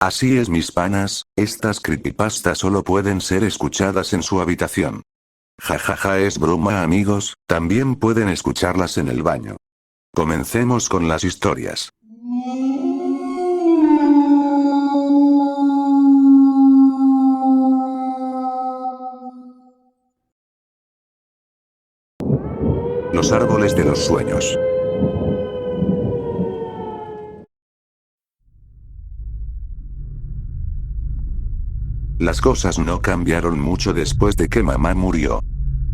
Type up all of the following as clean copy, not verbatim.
Así es, mis panas, estas creepypastas solo pueden ser escuchadas en su habitación. Jajaja, es broma, amigos, también pueden escucharlas en el baño. Comencemos con las historias. Los árboles de los sueños. Las cosas no cambiaron mucho después de que mamá murió.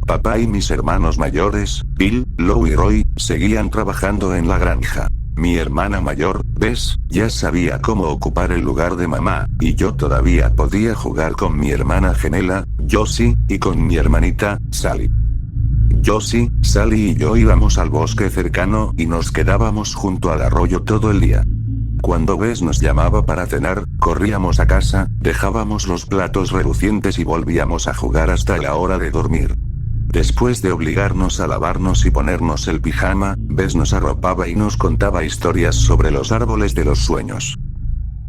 Papá y mis hermanos mayores, Bill, Lou y Roy, seguían trabajando en la granja. Mi hermana mayor, Bess, ya sabía cómo ocupar el lugar de mamá, y yo todavía podía jugar con mi hermana gemela, Josie, y con mi hermanita, Sally. Josie, Sally y yo íbamos al bosque cercano y nos quedábamos junto al arroyo todo el día. Cuando Bess nos llamaba para cenar, corríamos a casa, dejábamos los platos relucientes y volvíamos a jugar hasta la hora de dormir. Después de obligarnos a lavarnos y ponernos el pijama, Bess nos arropaba y nos contaba historias sobre los árboles de los sueños.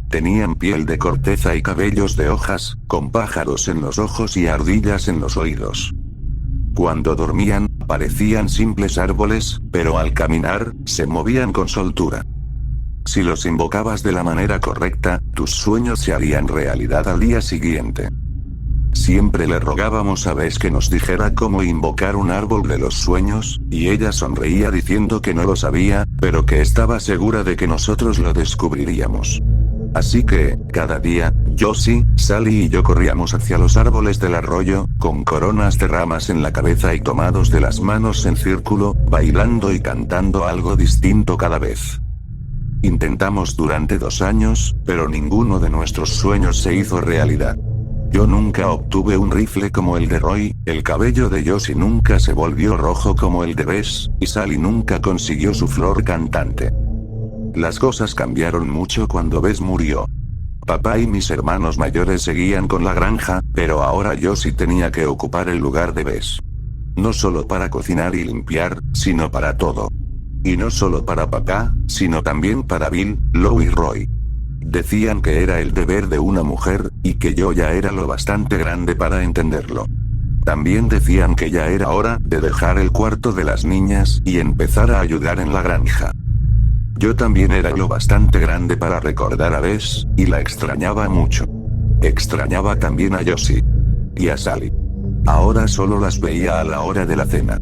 Tenían piel de corteza y cabellos de hojas, con pájaros en los ojos y ardillas en los oídos. Cuando dormían, parecían simples árboles, pero al caminar, se movían con soltura. Si los invocabas de la manera correcta, tus sueños se harían realidad al día siguiente. Siempre le rogábamos a Bess que nos dijera cómo invocar un árbol de los sueños, y ella sonreía diciendo que no lo sabía, pero que estaba segura de que nosotros lo descubriríamos. Así que, cada día, Josie, Sally y yo corríamos hacia los árboles del arroyo, con coronas de ramas en la cabeza y tomados de las manos en círculo, bailando y cantando algo distinto cada vez. Intentamos durante 2 años, pero ninguno de nuestros sueños se hizo realidad. Yo nunca obtuve un rifle como el de Roy, el cabello de Josie nunca se volvió rojo como el de Bess, y Sally nunca consiguió su flor cantante. Las cosas cambiaron mucho cuando Bess murió. Papá y mis hermanos mayores seguían con la granja, pero ahora Josie tenía que ocupar el lugar de Bess. No solo para cocinar y limpiar, sino para todo. Y no solo para papá, sino también para Bill, Lou y Roy. Decían que era el deber de una mujer, y que yo ya era lo bastante grande para entenderlo. También decían que ya era hora de dejar el cuarto de las niñas y empezar a ayudar en la granja. Yo también era lo bastante grande para recordar a Bess, y la extrañaba mucho. Extrañaba también a Josie. Y a Sally. Ahora solo las veía a la hora de la cena.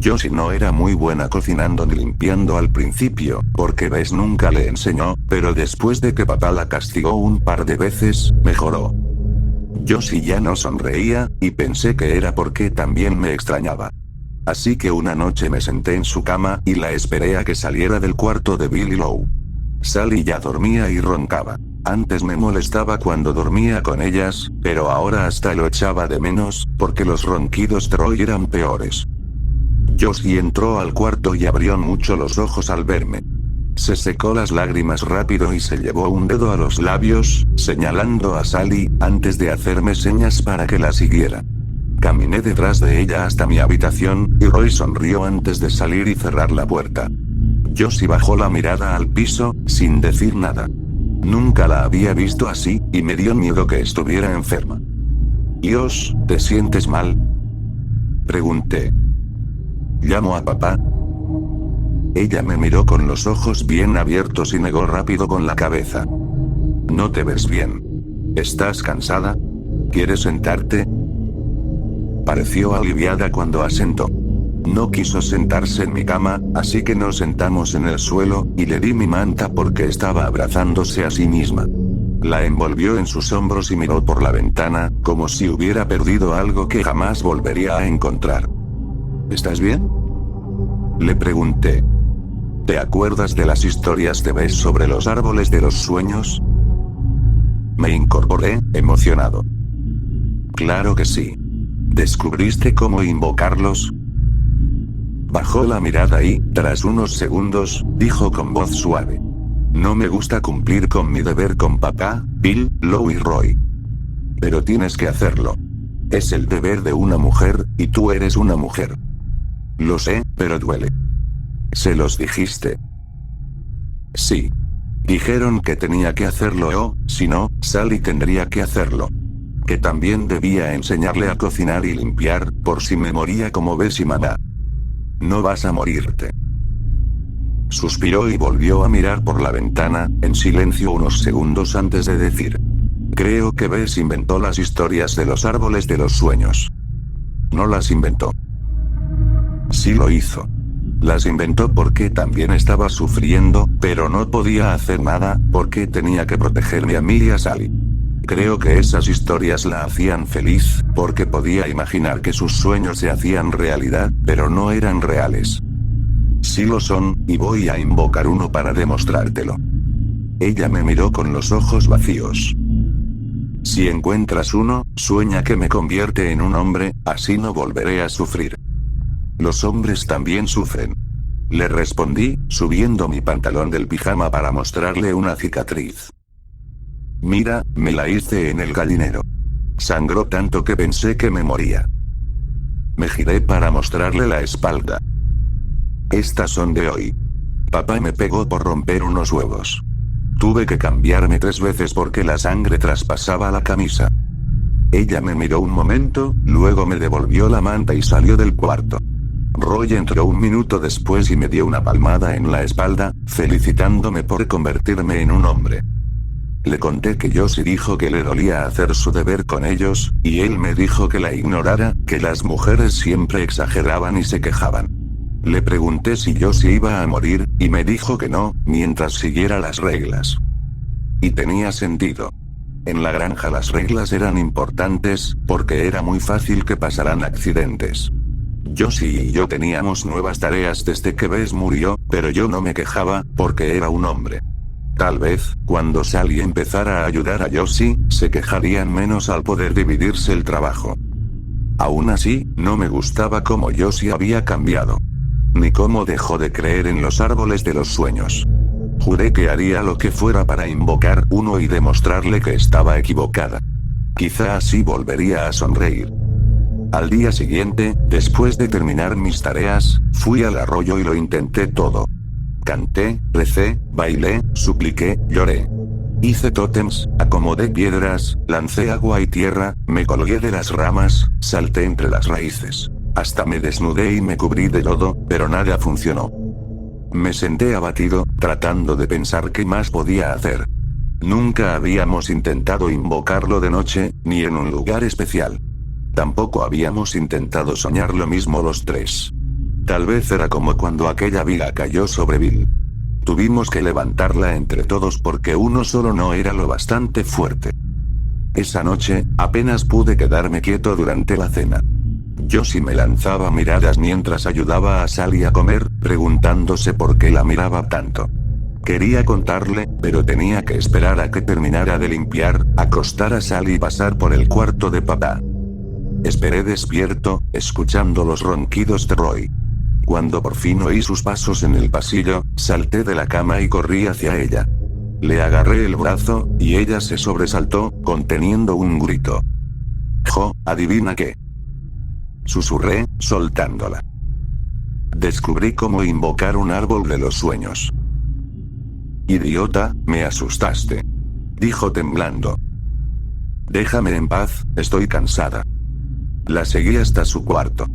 Josie no era muy buena cocinando ni limpiando al principio, porque Bess nunca le enseñó, pero después de que papá la castigó un par de veces, mejoró. Josie ya no sonreía, y pensé que era porque también me extrañaba. Así que una noche me senté en su cama, y la esperé a que saliera del cuarto de Bill y Lou. Sally ya dormía y roncaba. Antes me molestaba cuando dormía con ellas, pero ahora hasta lo echaba de menos, porque los ronquidos de Roy eran peores. Josie entró al cuarto y abrió mucho los ojos al verme. Se secó las lágrimas rápido y se llevó un dedo a los labios, señalando a Sally, antes de hacerme señas para que la siguiera. Caminé detrás de ella hasta mi habitación, y Roy sonrió antes de salir y cerrar la puerta. Josie bajó la mirada al piso, sin decir nada. Nunca la había visto así, y me dio miedo que estuviera enferma. «Dios, ¿te sientes mal?», pregunté. «¿Llamo a papá?». Ella me miró con los ojos bien abiertos y negó rápido con la cabeza. «No te ves bien. ¿Estás cansada? ¿Quieres sentarte?». Pareció aliviada cuando asentó. No quiso sentarse en mi cama, así que nos sentamos en el suelo, y le di mi manta porque estaba abrazándose a sí misma. La envolvió en sus hombros y miró por la ventana, como si hubiera perdido algo que jamás volvería a encontrar. «¿Estás bien?», le pregunté. «¿Te acuerdas de las historias de Bess sobre los árboles de los sueños?». Me incorporé, emocionado. «Claro que sí. ¿Descubriste cómo invocarlos?». Bajó la mirada y, tras unos segundos, dijo con voz suave. «No me gusta cumplir con mi deber con papá, Bill, Lou y Roy. Pero tienes que hacerlo. Es el deber de una mujer, y tú eres una mujer». «Lo sé, pero duele». «¿Se los dijiste?». «Sí». Dijeron que tenía que hacerlo o, si no, Sally tendría que hacerlo. Que también debía enseñarle a cocinar y limpiar, por si me moría como ves y mamá. No vas a morirte. Suspiró y volvió a mirar por la ventana, en silencio unos segundos antes de decir. Creo que Bess inventó las historias de los árboles de los sueños. No las inventó. Sí lo hizo. Las inventó porque también estaba sufriendo, pero no podía hacer nada, porque tenía que protegerme a mí y a Sally. Creo que esas historias la hacían feliz, porque podía imaginar que sus sueños se hacían realidad, pero no eran reales. Sí lo son, y voy a invocar uno para demostrártelo. Ella me miró con los ojos vacíos. Si encuentras uno, sueña que me convierte en un hombre, así no volveré a sufrir. Los hombres también sufren. Le respondí, subiendo mi pantalón del pijama para mostrarle una cicatriz. Mira, me la hice en el gallinero. Sangró tanto que pensé que me moría. Me giré para mostrarle la espalda. Estas son de hoy. Papá me pegó por romper unos huevos. Tuve que cambiarme 3 veces porque la sangre traspasaba la camisa. Ella me miró un momento, luego me devolvió la manta y salió del cuarto. Roy entró un minuto después y me dio una palmada en la espalda, felicitándome por convertirme en un hombre. Le conté que Josie dijo que le dolía hacer su deber con ellos, y él me dijo que la ignorara, que las mujeres siempre exageraban y se quejaban. Le pregunté si Josie iba a morir, y me dijo que no, mientras siguiera las reglas. Y tenía sentido. En la granja las reglas eran importantes, porque era muy fácil que pasaran accidentes. Josie y yo teníamos nuevas tareas desde que Bess murió, pero yo no me quejaba, porque era un hombre. Tal vez, cuando Sally empezara a ayudar a Josie, se quejarían menos al poder dividirse el trabajo. Aún así, no me gustaba cómo Josie había cambiado. Ni cómo dejó de creer en los árboles de los sueños. Juré que haría lo que fuera para invocar uno y demostrarle que estaba equivocada. Quizá así volvería a sonreír. Al día siguiente, después de terminar mis tareas, fui al arroyo y lo intenté todo. Canté, recé, bailé, supliqué, lloré. Hice tótems, acomodé piedras, lancé agua y tierra, me colgué de las ramas, salté entre las raíces. Hasta me desnudé y me cubrí de lodo, pero nada funcionó. Me senté abatido, tratando de pensar qué más podía hacer. Nunca habíamos intentado invocarlo de noche, ni en un lugar especial. Tampoco habíamos intentado soñar lo mismo los 3. Tal vez era como cuando aquella viga cayó sobre Bill. Tuvimos que levantarla entre todos porque uno solo no era lo bastante fuerte. Esa noche, apenas pude quedarme quieto durante la cena. Josie me lanzaba miradas mientras ayudaba a Sally a comer, preguntándose por qué la miraba tanto. Quería contarle, pero tenía que esperar a que terminara de limpiar, acostar a Sally y pasar por el cuarto de papá. Esperé despierto, escuchando los ronquidos de Roy. Cuando por fin oí sus pasos en el pasillo, salté de la cama y corrí hacia ella. Le agarré el brazo, y ella se sobresaltó, conteniendo un grito. «Jo, ¿adivina qué?», susurré, soltándola. Descubrí cómo invocar un árbol de los sueños. «Idiota, me asustaste», dijo temblando. «Déjame en paz, estoy cansada». La seguí hasta su cuarto.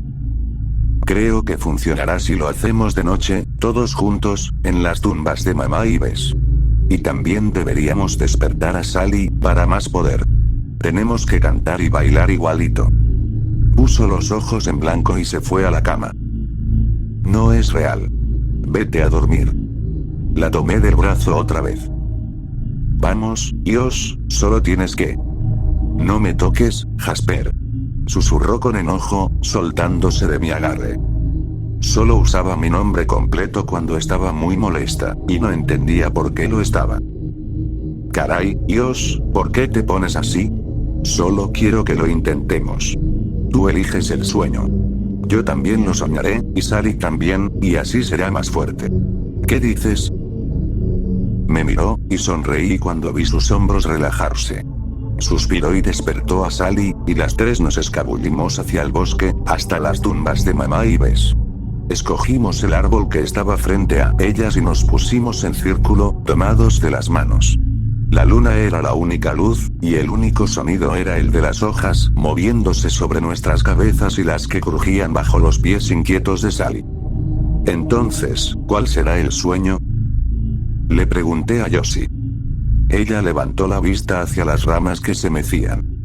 Creo que funcionará si lo hacemos de noche, todos juntos, en las tumbas de mamá y Bess. Y también deberíamos despertar a Sally, para más poder. Tenemos que cantar y bailar igualito. Puso los ojos en blanco y se fue a la cama. No es real. Vete a dormir. La tomé del brazo otra vez. Vamos, Dios, solo tienes que... No me toques, Jasper. Susurró con enojo, soltándose de mi agarre. Solo usaba mi nombre completo cuando estaba muy molesta, y no entendía por qué lo estaba. Caray, Dios, ¿por qué te pones así? Solo quiero que lo intentemos. Tú eliges el sueño. Yo también lo soñaré, y Sally también, y así será más fuerte. ¿Qué dices? Me miró, y sonreí cuando vi sus hombros relajarse. Suspiró y despertó a Sally, y las 3 nos escabullimos hacia el bosque, hasta las tumbas de mamá y Bess. Escogimos el árbol que estaba frente a ellas y nos pusimos en círculo, tomados de las manos. La luna era la única luz, y el único sonido era el de las hojas moviéndose sobre nuestras cabezas y las que crujían bajo los pies inquietos de Sally. Entonces, ¿cuál será el sueño? Le pregunté a Josie. Ella levantó la vista hacia las ramas que se mecían.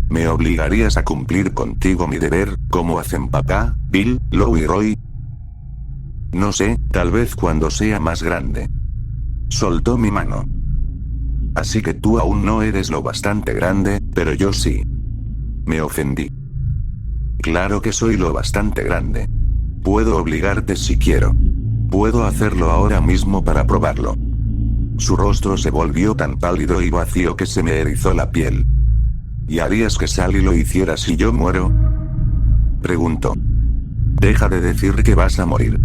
¿Me obligarías a cumplir contigo mi deber, como hacen papá, Bill, Lou y Roy? No sé, tal vez cuando sea más grande. Soltó mi mano. Así que tú aún no eres lo bastante grande, pero yo sí. Me ofendí. Claro que soy lo bastante grande. Puedo obligarte si quiero. Puedo hacerlo ahora mismo para probarlo. Su rostro se volvió tan pálido y vacío que se me erizó la piel. ¿Y harías que Sally lo hiciera si yo muero? Preguntó. Deja de decir que vas a morir.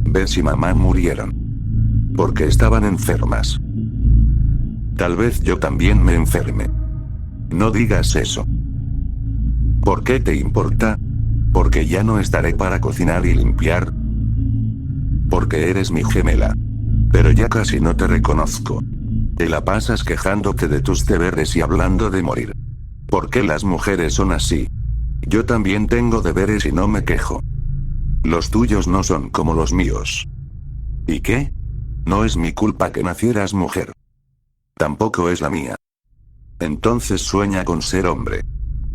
Bess y mamá murieron. Porque estaban enfermas. Tal vez yo también me enferme. No digas eso. ¿Por qué te importa? Porque ya no estaré para cocinar y limpiar. Porque eres mi gemela. Pero ya casi no te reconozco. Te la pasas quejándote de tus deberes y hablando de morir. ¿Por qué las mujeres son así? Yo también tengo deberes y no me quejo. Los tuyos no son como los míos. ¿Y qué? No es mi culpa que nacieras mujer. Tampoco es la mía. Entonces sueña con ser hombre.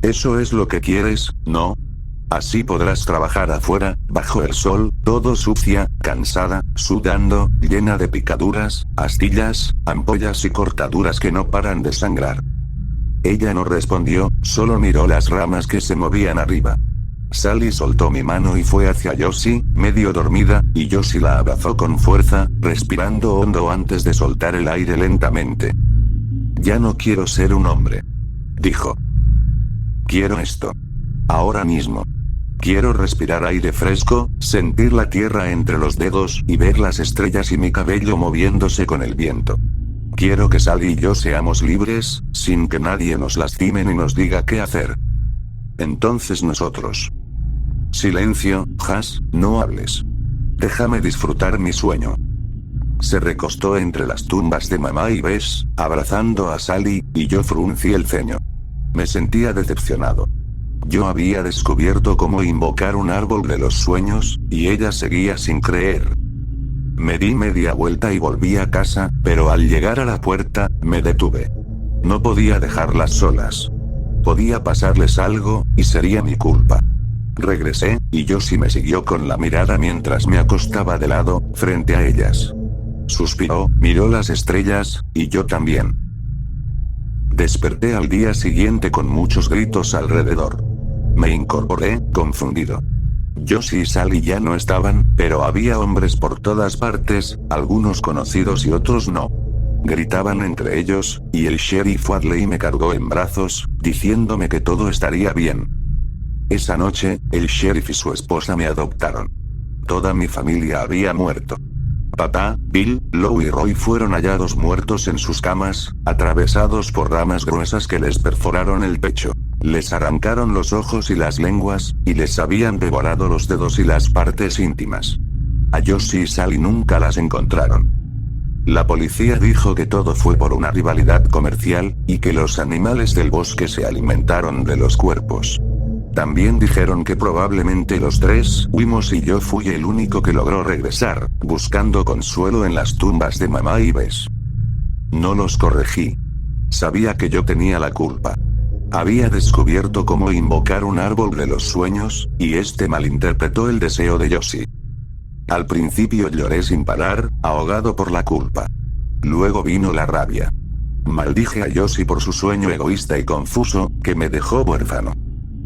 Eso es lo que quieres, ¿no? Así podrás trabajar afuera, bajo el sol, todo sucia, cansada, sudando, llena de picaduras, astillas, ampollas y cortaduras que no paran de sangrar. Ella no respondió, solo miró las ramas que se movían arriba. Sally soltó mi mano y fue hacia Josie, medio dormida, y Josie la abrazó con fuerza, respirando hondo antes de soltar el aire lentamente. Ya no quiero ser un hombre. Dijo. Quiero esto. Ahora mismo. Quiero respirar aire fresco, sentir la tierra entre los dedos y ver las estrellas y mi cabello moviéndose con el viento. Quiero que Sally y yo seamos libres, sin que nadie nos lastime ni nos diga qué hacer. Entonces nosotros. Silencio, Has, no hables. Déjame disfrutar mi sueño. Se recostó entre las tumbas de mamá y Bess, abrazando a Sally, y yo fruncí el ceño. Me sentía decepcionado. Yo había descubierto cómo invocar un árbol de los sueños, y ella seguía sin creer. Me di media vuelta y volví a casa, pero al llegar a la puerta, me detuve. No podía dejarlas solas. Podía pasarles algo, y sería mi culpa. Regresé, y Josie me siguió con la mirada mientras me acostaba de lado, frente a ellas. Suspiró, miró las estrellas, y yo también. Desperté al día siguiente con muchos gritos alrededor. Me incorporé, confundido. Josie y Sally ya no estaban, pero había hombres por todas partes, algunos conocidos y otros no. Gritaban entre ellos, y el sheriff Wadley me cargó en brazos, diciéndome que todo estaría bien. Esa noche, el sheriff y su esposa me adoptaron. Toda mi familia había muerto. Papá, Bill, Lou y Roy fueron hallados muertos en sus camas, atravesados por ramas gruesas que les perforaron el pecho. Les arrancaron los ojos y las lenguas, y les habían devorado los dedos y las partes íntimas. A Josie y Sally nunca las encontraron. La policía dijo que todo fue por una rivalidad comercial, y que los animales del bosque se alimentaron de los cuerpos. También dijeron que probablemente los tres huimos y yo fui el único que logró regresar, buscando consuelo en las tumbas de mamá y Bess. No los corregí. Sabía que yo tenía la culpa. Había descubierto cómo invocar un árbol de los sueños, y este malinterpretó el deseo de Josie. Al principio lloré sin parar, ahogado por la culpa. Luego vino la rabia. Maldije a Josie por su sueño egoísta y confuso, que me dejó huérfano.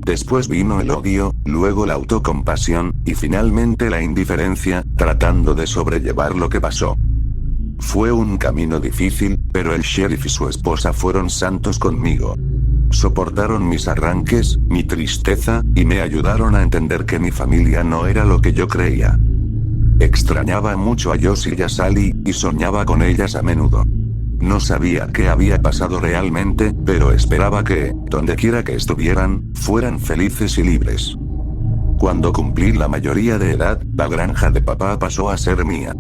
Después vino el odio, luego la autocompasión, y finalmente la indiferencia, tratando de sobrellevar lo que pasó. Fue un camino difícil, pero el sheriff y su esposa fueron santos conmigo. Soportaron mis arranques, mi tristeza, y me ayudaron a entender que mi familia no era lo que yo creía. Extrañaba mucho a Josie y a Sally, y soñaba con ellas a menudo. No sabía qué había pasado realmente, pero esperaba que, donde quiera que estuvieran, fueran felices y libres. Cuando cumplí la mayoría de edad, la granja de papá pasó a ser mía.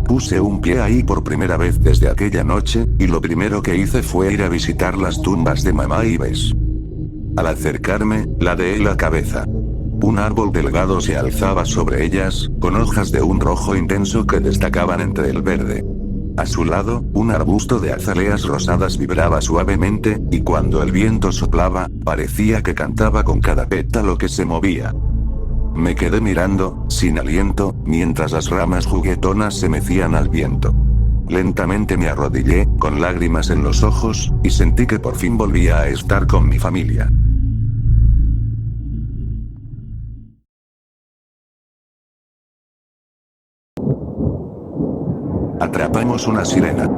Puse un pie ahí por primera vez desde aquella noche, y lo primero que hice fue ir a visitar las tumbas de mamá y Bess. Al acercarme, ladeé la cabeza. Un árbol delgado se alzaba sobre ellas, con hojas de un rojo intenso que destacaban entre el verde. A su lado, un arbusto de azaleas rosadas vibraba suavemente, y cuando el viento soplaba, parecía que cantaba con cada pétalo que se movía. Me quedé mirando, sin aliento, mientras las ramas juguetonas se mecían al viento. Lentamente me arrodillé, con lágrimas en los ojos, y sentí que por fin volvía a estar con mi familia. Atrapamos una sirena.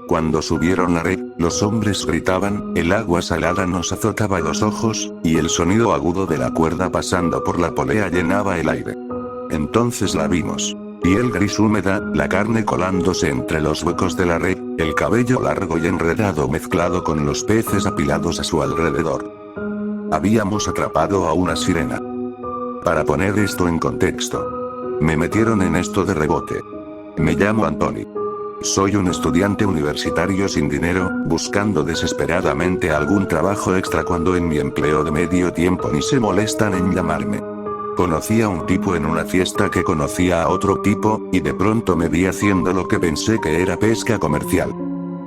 Cuando subieron la red, los hombres gritaban, el agua salada nos azotaba los ojos, y el sonido agudo de la cuerda pasando por la polea llenaba el aire. Entonces la vimos. Piel gris húmeda, la carne colándose entre los huecos de la red, el cabello largo y enredado mezclado con los peces apilados a su alrededor. Habíamos atrapado a una sirena. Para poner esto en contexto. Me metieron en esto de rebote. Me llamo Anthony. Soy un estudiante universitario sin dinero, buscando desesperadamente algún trabajo extra cuando en mi empleo de medio tiempo ni se molestan en llamarme. Conocí a un tipo en una fiesta que conocía a otro tipo, y de pronto me vi haciendo lo que pensé que era pesca comercial.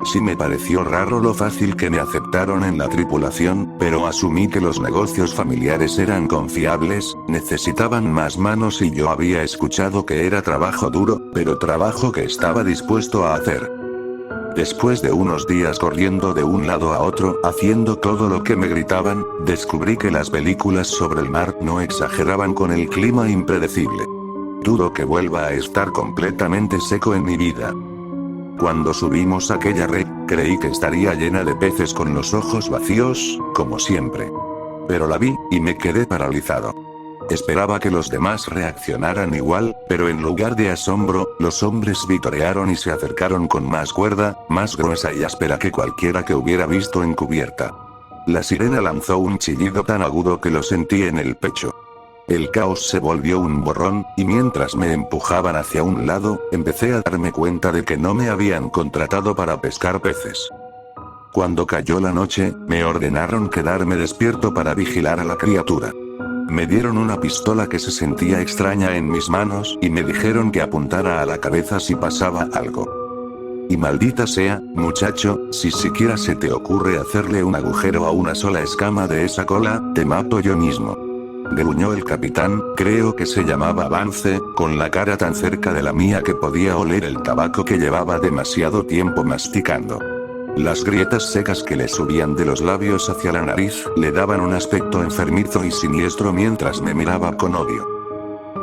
Sí me pareció raro lo fácil que me aceptaron en la tripulación, pero asumí que los negocios familiares eran confiables, necesitaban más manos y yo había escuchado que era trabajo duro, pero trabajo que estaba dispuesto a hacer. Después de unos días corriendo de un lado a otro, haciendo todo lo que me gritaban, descubrí que las películas sobre el mar no exageraban con el clima impredecible. Dudo que vuelva a estar completamente seco en mi vida. Cuando subimos aquella red, creí que estaría llena de peces con los ojos vacíos, como siempre. Pero la vi, y me quedé paralizado. Esperaba que los demás reaccionaran igual, pero en lugar de asombro, los hombres vitorearon y se acercaron con más cuerda, más gruesa y áspera que cualquiera que hubiera visto en cubierta. La sirena lanzó un chillido tan agudo que lo sentí en el pecho. El caos se volvió un borrón, y mientras me empujaban hacia un lado, empecé a darme cuenta de que no me habían contratado para pescar peces. Cuando cayó la noche, me ordenaron quedarme despierto para vigilar a la criatura. Me dieron una pistola que se sentía extraña en mis manos, y me dijeron que apuntara a la cabeza si pasaba algo. Y maldita sea, muchacho, si siquiera se te ocurre hacerle un agujero a una sola escama de esa cola, te mato yo mismo. Gruñó el capitán, creo que se llamaba Vance, con la cara tan cerca de la mía que podía oler el tabaco que llevaba demasiado tiempo masticando. Las grietas secas que le subían de los labios hacia la nariz le daban un aspecto enfermizo y siniestro mientras me miraba con odio.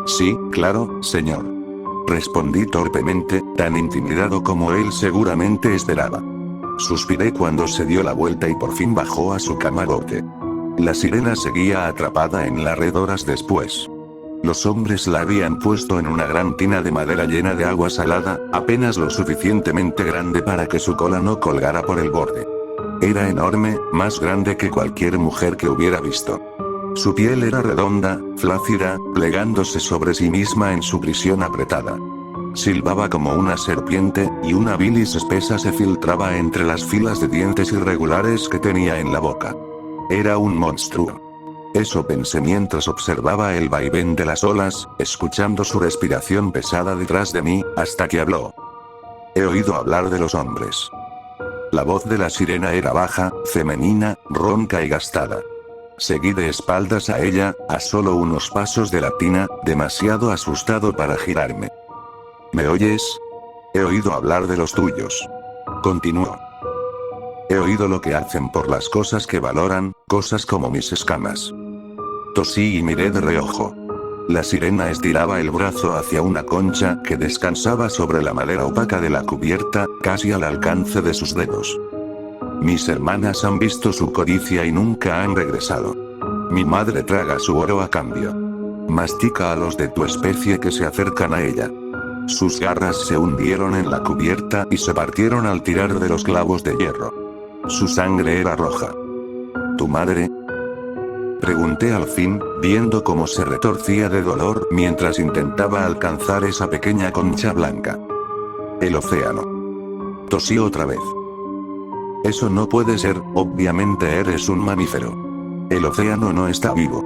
Sí, claro, señor. Respondí torpemente, tan intimidado como él seguramente esperaba. Suspiré cuando se dio la vuelta y por fin bajó a su camarote. La sirena seguía atrapada en la red horas después. Los hombres la habían puesto en una gran tina de madera llena de agua salada, apenas lo suficientemente grande para que su cola no colgara por el borde. Era enorme, más grande que cualquier mujer que hubiera visto. Su piel era redonda, flácida, plegándose sobre sí misma en su prisión apretada. Silbaba como una serpiente, y una bilis espesa se filtraba entre las filas de dientes irregulares que tenía en la boca. Era un monstruo. Eso pensé mientras observaba el vaivén de las olas, escuchando su respiración pesada detrás de mí, hasta que habló. He oído hablar de los hombres. La voz de la sirena era baja, femenina, ronca y gastada. Seguí de espaldas a ella, a solo unos pasos de la tina, demasiado asustado para girarme. ¿Me oyes? He oído hablar de los tuyos. Continuó. He oído lo que hacen por las cosas que valoran, cosas como mis escamas. Tosí y miré de reojo. La sirena estiraba el brazo hacia una concha que descansaba sobre la madera opaca de la cubierta, casi al alcance de sus dedos. Mis hermanas han visto su codicia y nunca han regresado. Mi madre traga su oro a cambio. Mastica a los de tu especie que se acercan a ella. Sus garras se hundieron en la cubierta y se partieron al tirar de los clavos de hierro. Su sangre era roja. ¿Tu madre? Pregunté al fin, viendo cómo se retorcía de dolor mientras intentaba alcanzar esa pequeña concha blanca. El océano. Tosí otra vez. Eso no puede ser, obviamente eres un mamífero. El océano no está vivo.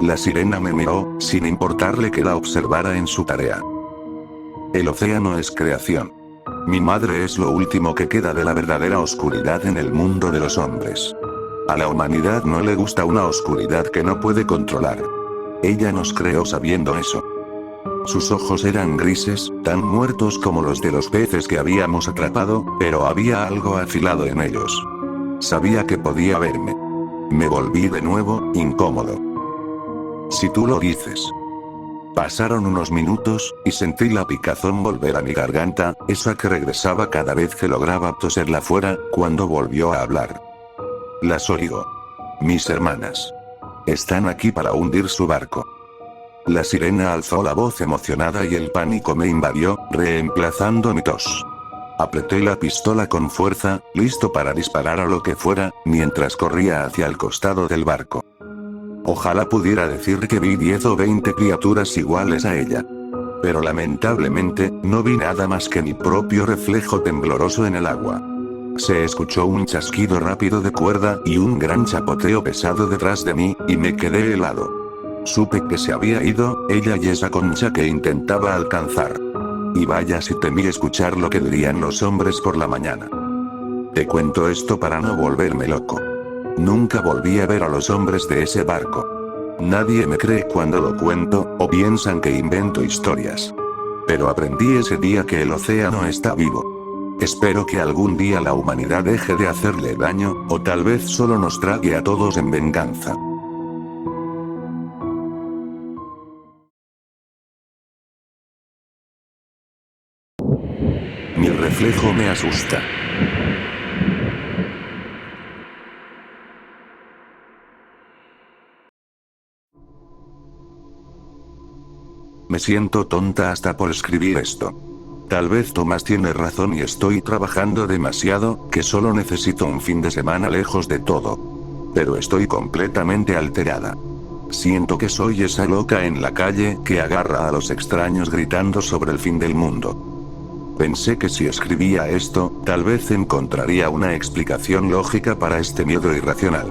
La sirena me miró, sin importarle que la observara en su tarea. El océano es creación. Mi madre es lo último que queda de la verdadera oscuridad en el mundo de los hombres. A la humanidad no le gusta una oscuridad que no puede controlar. Ella nos creó sabiendo eso. Sus ojos eran grises, tan muertos como los de los peces que habíamos atrapado, pero había algo afilado en ellos. Sabía que podía verme. Me volví de nuevo, incómodo. Si tú lo dices. Pasaron unos minutos, y sentí la picazón volver a mi garganta, esa que regresaba cada vez que lograba toserla fuera, cuando volvió a hablar. Las oigo. Mis hermanas. Están aquí para hundir su barco. La sirena alzó la voz emocionada y el pánico me invadió, reemplazando mi tos. Apreté la pistola con fuerza, listo para disparar a lo que fuera, mientras corría hacia el costado del barco. Ojalá pudiera decir que vi 10 o 20 criaturas iguales a ella. Pero lamentablemente, no vi nada más que mi propio reflejo tembloroso en el agua. Se escuchó un chasquido rápido de cuerda y un gran chapoteo pesado detrás de mí, y me quedé helado. Supe que se había ido, ella y esa concha que intentaba alcanzar. Y vaya si temí escuchar lo que dirían los hombres por la mañana. Te cuento esto para no volverme loco. Nunca volví a ver a los hombres de ese barco. Nadie me cree cuando lo cuento, o piensan que invento historias. Pero aprendí ese día que el océano está vivo. Espero que algún día la humanidad deje de hacerle daño, o tal vez solo nos trague a todos en venganza. Mi reflejo me asusta. Me siento tonta hasta por escribir esto. Tal vez Tomás tiene razón y estoy trabajando demasiado, que solo necesito un fin de semana lejos de todo. Pero estoy completamente alterada. Siento que soy esa loca en la calle que agarra a los extraños gritando sobre el fin del mundo. Pensé que si escribía esto, tal vez encontraría una explicación lógica para este miedo irracional.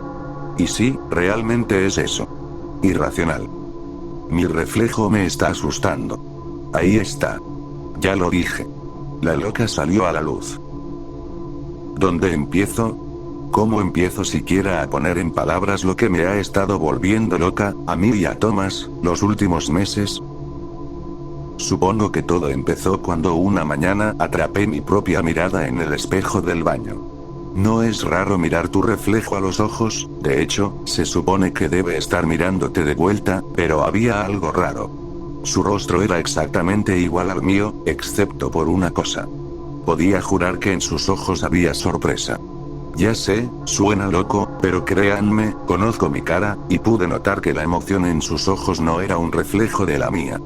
Y sí, realmente es eso. Irracional. Mi reflejo me está asustando. Ahí está. Ya lo dije. La loca salió a la luz. ¿Dónde empiezo? ¿Cómo empiezo siquiera a poner en palabras lo que me ha estado volviendo loca, a mí y a Tomás, los últimos meses? Supongo que todo empezó cuando una mañana atrapé mi propia mirada en el espejo del baño. No es raro mirar tu reflejo a los ojos, de hecho, se supone que debe estar mirándote de vuelta, pero había algo raro. Su rostro era exactamente igual al mío, excepto por una cosa. Podía jurar que en sus ojos había sorpresa. Ya sé, suena loco, pero créanme, conozco mi cara, y pude notar que la emoción en sus ojos no era un reflejo de la mía.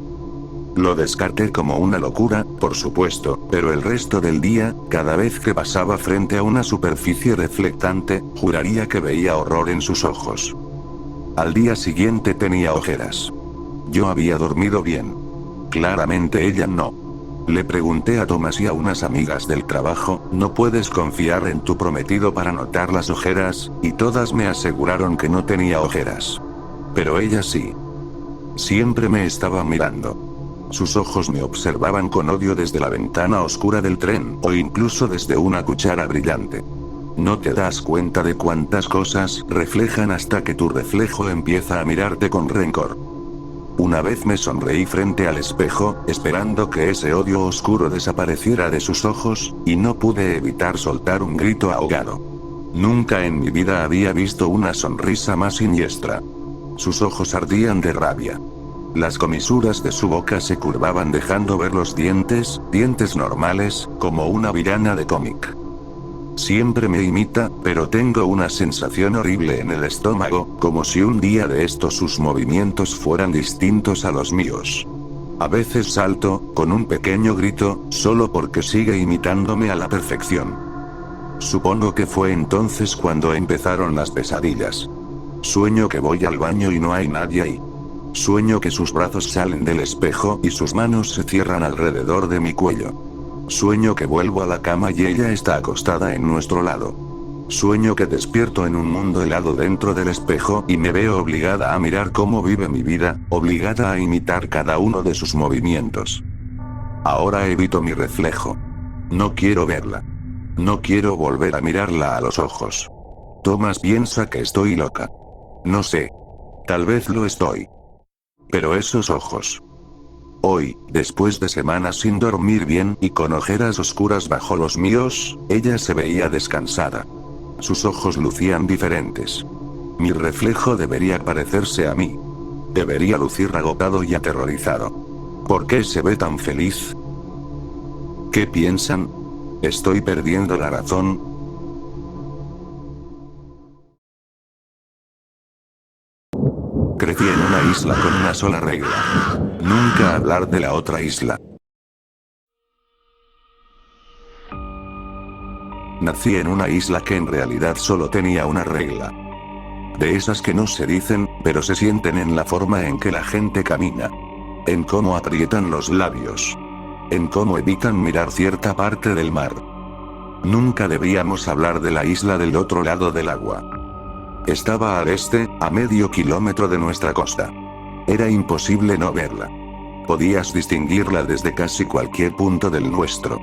Lo descarté como una locura, por supuesto, pero el resto del día, cada vez que pasaba frente a una superficie reflectante, juraría que veía horror en sus ojos. Al día siguiente tenía ojeras. Yo había dormido bien. Claramente ella no. Le pregunté a Tomás y a unas amigas del trabajo, ¿no puedes confiar en tu prometido para notar las ojeras? Y todas me aseguraron que no tenía ojeras. Pero ella sí. Siempre me estaba mirando. Sus ojos me observaban con odio desde la ventana oscura del tren, o incluso desde una cuchara brillante. No te das cuenta de cuántas cosas reflejan hasta que tu reflejo empieza a mirarte con rencor. Una vez me sonreí frente al espejo, esperando que ese odio oscuro desapareciera de sus ojos, y no pude evitar soltar un grito ahogado. Nunca en mi vida había visto una sonrisa más siniestra. Sus ojos ardían de rabia. Las comisuras de su boca se curvaban dejando ver los dientes, dientes normales, como una villana de cómic. Siempre me imita, pero tengo una sensación horrible en el estómago, como si un día de estos sus movimientos fueran distintos a los míos. A veces salto, con un pequeño grito, solo porque sigue imitándome a la perfección. Supongo que fue entonces cuando empezaron las pesadillas. Sueño que voy al baño y no hay nadie ahí. Sueño que sus brazos salen del espejo y sus manos se cierran alrededor de mi cuello. Sueño que vuelvo a la cama y ella está acostada en nuestro lado. Sueño que despierto en un mundo helado dentro del espejo y me veo obligada a mirar cómo vive mi vida, obligada a imitar cada uno de sus movimientos. Ahora evito mi reflejo. No quiero verla. No quiero volver a mirarla a los ojos. Thomas piensa que estoy loca. No sé. Tal vez lo estoy. Pero esos ojos. Hoy, después de semanas sin dormir bien y con ojeras oscuras bajo los míos, ella se veía descansada. Sus ojos lucían diferentes. Mi reflejo debería parecerse a mí. Debería lucir agotado y aterrorizado. ¿Por qué se ve tan feliz? ¿Qué piensan? ¿Estoy perdiendo la razón? Crecí en una isla con una sola regla. Nunca hablar de la otra isla. Nací en una isla que en realidad solo tenía una regla. De esas que no se dicen, pero se sienten en la forma en que la gente camina. En cómo aprietan los labios. En cómo evitan mirar cierta parte del mar. Nunca debíamos hablar de la isla del otro lado del agua. Estaba al este, a medio kilómetro de nuestra costa. Era imposible no verla. Podías distinguirla desde casi cualquier punto del nuestro.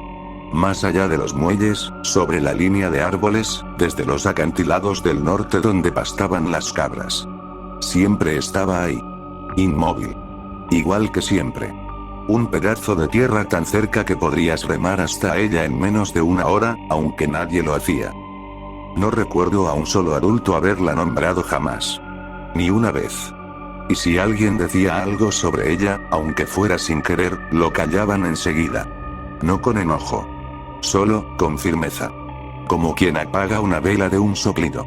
Más allá de los muelles, sobre la línea de árboles, desde los acantilados del norte donde pastaban las cabras. Siempre estaba ahí. Inmóvil. Igual que siempre. Un pedazo de tierra tan cerca que podrías remar hasta ella en menos de una hora, aunque nadie lo hacía. No recuerdo a un solo adulto haberla nombrado jamás. Ni una vez. Y si alguien decía algo sobre ella, aunque fuera sin querer, lo callaban enseguida. No con enojo. Solo, con firmeza. Como quien apaga una vela de un soplido.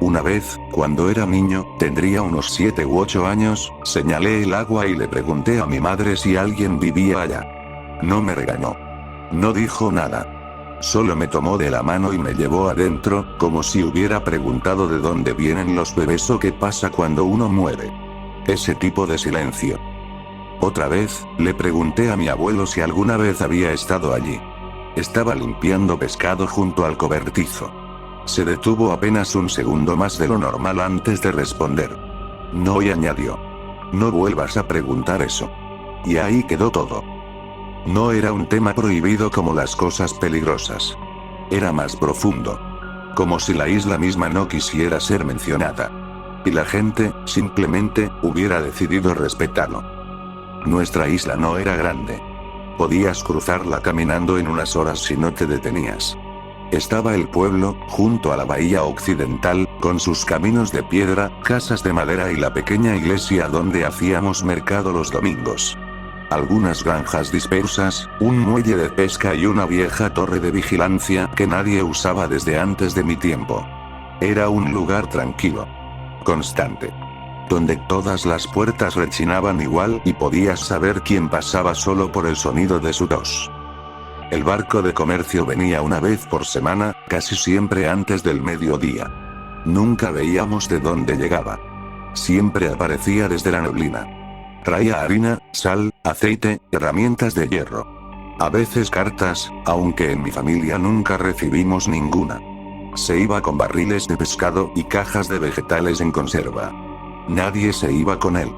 Una vez, cuando era niño, tendría unos 7 u 8 años, señalé el agua y le pregunté a mi madre si alguien vivía allá. No me regañó. No dijo nada. Solo me tomó de la mano y me llevó adentro, como si hubiera preguntado de dónde vienen los bebés o qué pasa cuando uno muere. Ese tipo de silencio. Otra vez, le pregunté a mi abuelo si alguna vez había estado allí. Estaba limpiando pescado junto al cobertizo. Se detuvo apenas un segundo más de lo normal antes de responder. No, y añadió. No vuelvas a preguntar eso. Y ahí quedó todo. No era un tema prohibido como las cosas peligrosas. Era más profundo. Como si la isla misma no quisiera ser mencionada. Y la gente, simplemente, hubiera decidido respetarlo. Nuestra isla no era grande. Podías cruzarla caminando en unas horas si no te detenías. Estaba el pueblo, junto a la bahía occidental, con sus caminos de piedra, casas de madera y la pequeña iglesia donde hacíamos mercado los domingos. Algunas granjas dispersas, un muelle de pesca y una vieja torre de vigilancia que nadie usaba desde antes de mi tiempo. Era un lugar tranquilo. Constante. Donde todas las puertas rechinaban igual y podías saber quién pasaba solo por el sonido de su tos. El barco de comercio venía una vez por semana, casi siempre antes del mediodía. Nunca veíamos de dónde llegaba. Siempre aparecía desde la neblina. Traía harina, sal, aceite, herramientas de hierro. A veces cartas, aunque en mi familia nunca recibimos ninguna. Se iba con barriles de pescado y cajas de vegetales en conserva. Nadie se iba con él.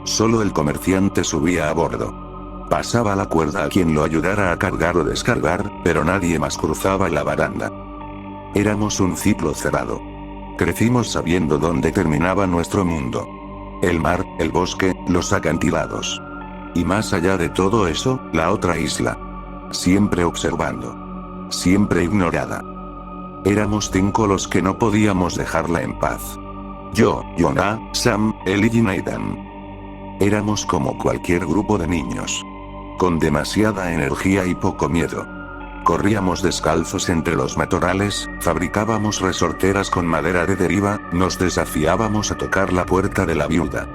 Solo el comerciante subía a bordo. Pasaba la cuerda a quien lo ayudara a cargar o descargar, pero nadie más cruzaba la baranda. Éramos un ciclo cerrado. Crecimos sabiendo dónde terminaba nuestro mundo. El mar, el bosque, los acantilados. Y más allá de todo eso, la otra isla. Siempre observando. Siempre ignorada. Éramos 5 los que no podíamos dejarla en paz. Yo, Jonah, Sam, Ellie y Nathan. Éramos como cualquier grupo de niños. Con demasiada energía y poco miedo. Corríamos descalzos entre los matorrales, fabricábamos resorteras con madera de deriva, nos desafiábamos a tocar la puerta de la viuda.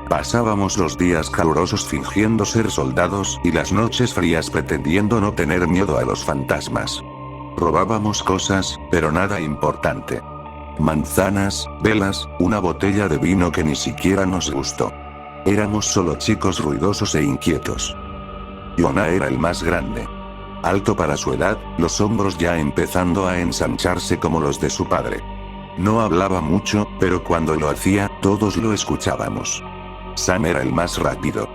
Pasábamos los días calurosos fingiendo ser soldados y las noches frías pretendiendo no tener miedo a los fantasmas. Robábamos cosas, pero nada importante. Manzanas, velas, una botella de vino que ni siquiera nos gustó. Éramos solo chicos ruidosos e inquietos. Jonah era el más grande. Alto para su edad, los hombros ya empezando a ensancharse como los de su padre. No hablaba mucho, pero cuando lo hacía, todos lo escuchábamos. Sam era el más rápido.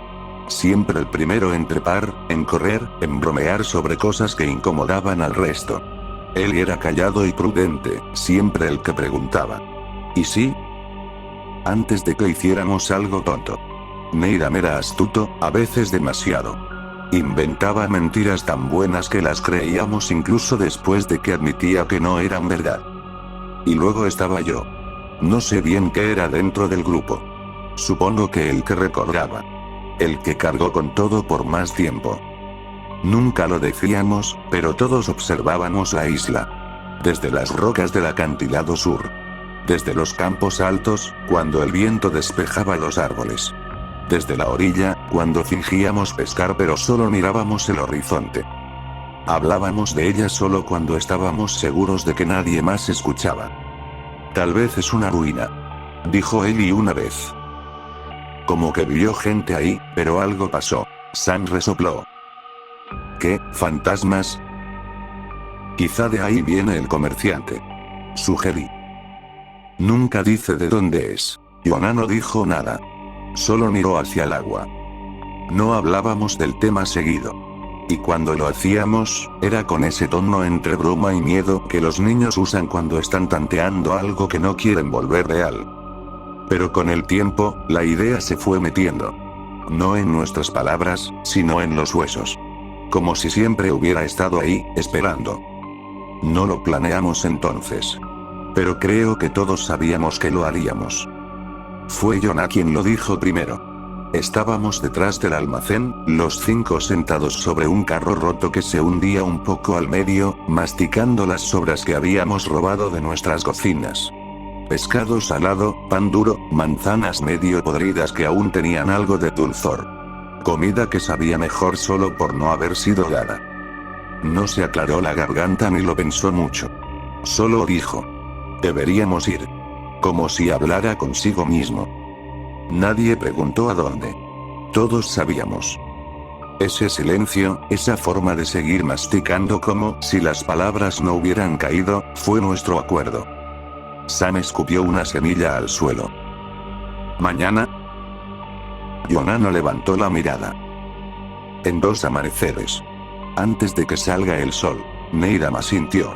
Siempre el primero en trepar, en correr, en bromear sobre cosas que incomodaban al resto. Él era callado y prudente, siempre el que preguntaba. ¿Y sí? Antes de que hiciéramos algo tonto. Needham era astuto, a veces demasiado. Inventaba mentiras tan buenas que las creíamos incluso después de que admitía que no eran verdad. Y luego estaba yo. No sé bien qué era dentro del grupo. Supongo que el que recordaba. El que cargó con todo por más tiempo. Nunca lo decíamos, pero todos observábamos la isla. Desde las rocas del acantilado sur. Desde los campos altos, cuando el viento despejaba los árboles. Desde la orilla, cuando fingíamos pescar pero solo mirábamos el horizonte. Hablábamos de ella solo cuando estábamos seguros de que nadie más escuchaba. Tal vez es una ruina, dijo Ellie una vez. Como que vio gente ahí, pero algo pasó. Sam resopló. ¿Qué, fantasmas? Quizá de ahí viene el comerciante. Sugerí. Nunca dice de dónde es. Jonah no dijo nada. Solo miró hacia el agua. No hablábamos del tema seguido. Y cuando lo hacíamos, era con ese tono entre broma y miedo que los niños usan cuando están tanteando algo que no quieren volver real. Pero con el tiempo, la idea se fue metiendo. No en nuestras palabras, sino en los huesos. Como si siempre hubiera estado ahí, esperando. No lo planeamos entonces. Pero creo que todos sabíamos que lo haríamos. Fue Jonah quien lo dijo primero. Estábamos detrás del almacén, los 5 sentados sobre un carro roto que se hundía un poco al medio, masticando las sobras que habíamos robado de nuestras cocinas. Pescado salado, pan duro, manzanas medio podridas que aún tenían algo de dulzor. Comida que sabía mejor solo por no haber sido dada. No se aclaró la garganta ni lo pensó mucho. Solo dijo. Deberíamos ir. Como si hablara consigo mismo. Nadie preguntó a dónde. Todos sabíamos. Ese silencio, esa forma de seguir masticando como si las palabras no hubieran caído, fue nuestro acuerdo. Sam escupió una semilla al suelo. ¿Mañana? Jonah no levantó la mirada. En 2 amaneceres. Antes de que salga el sol, Needham asintió.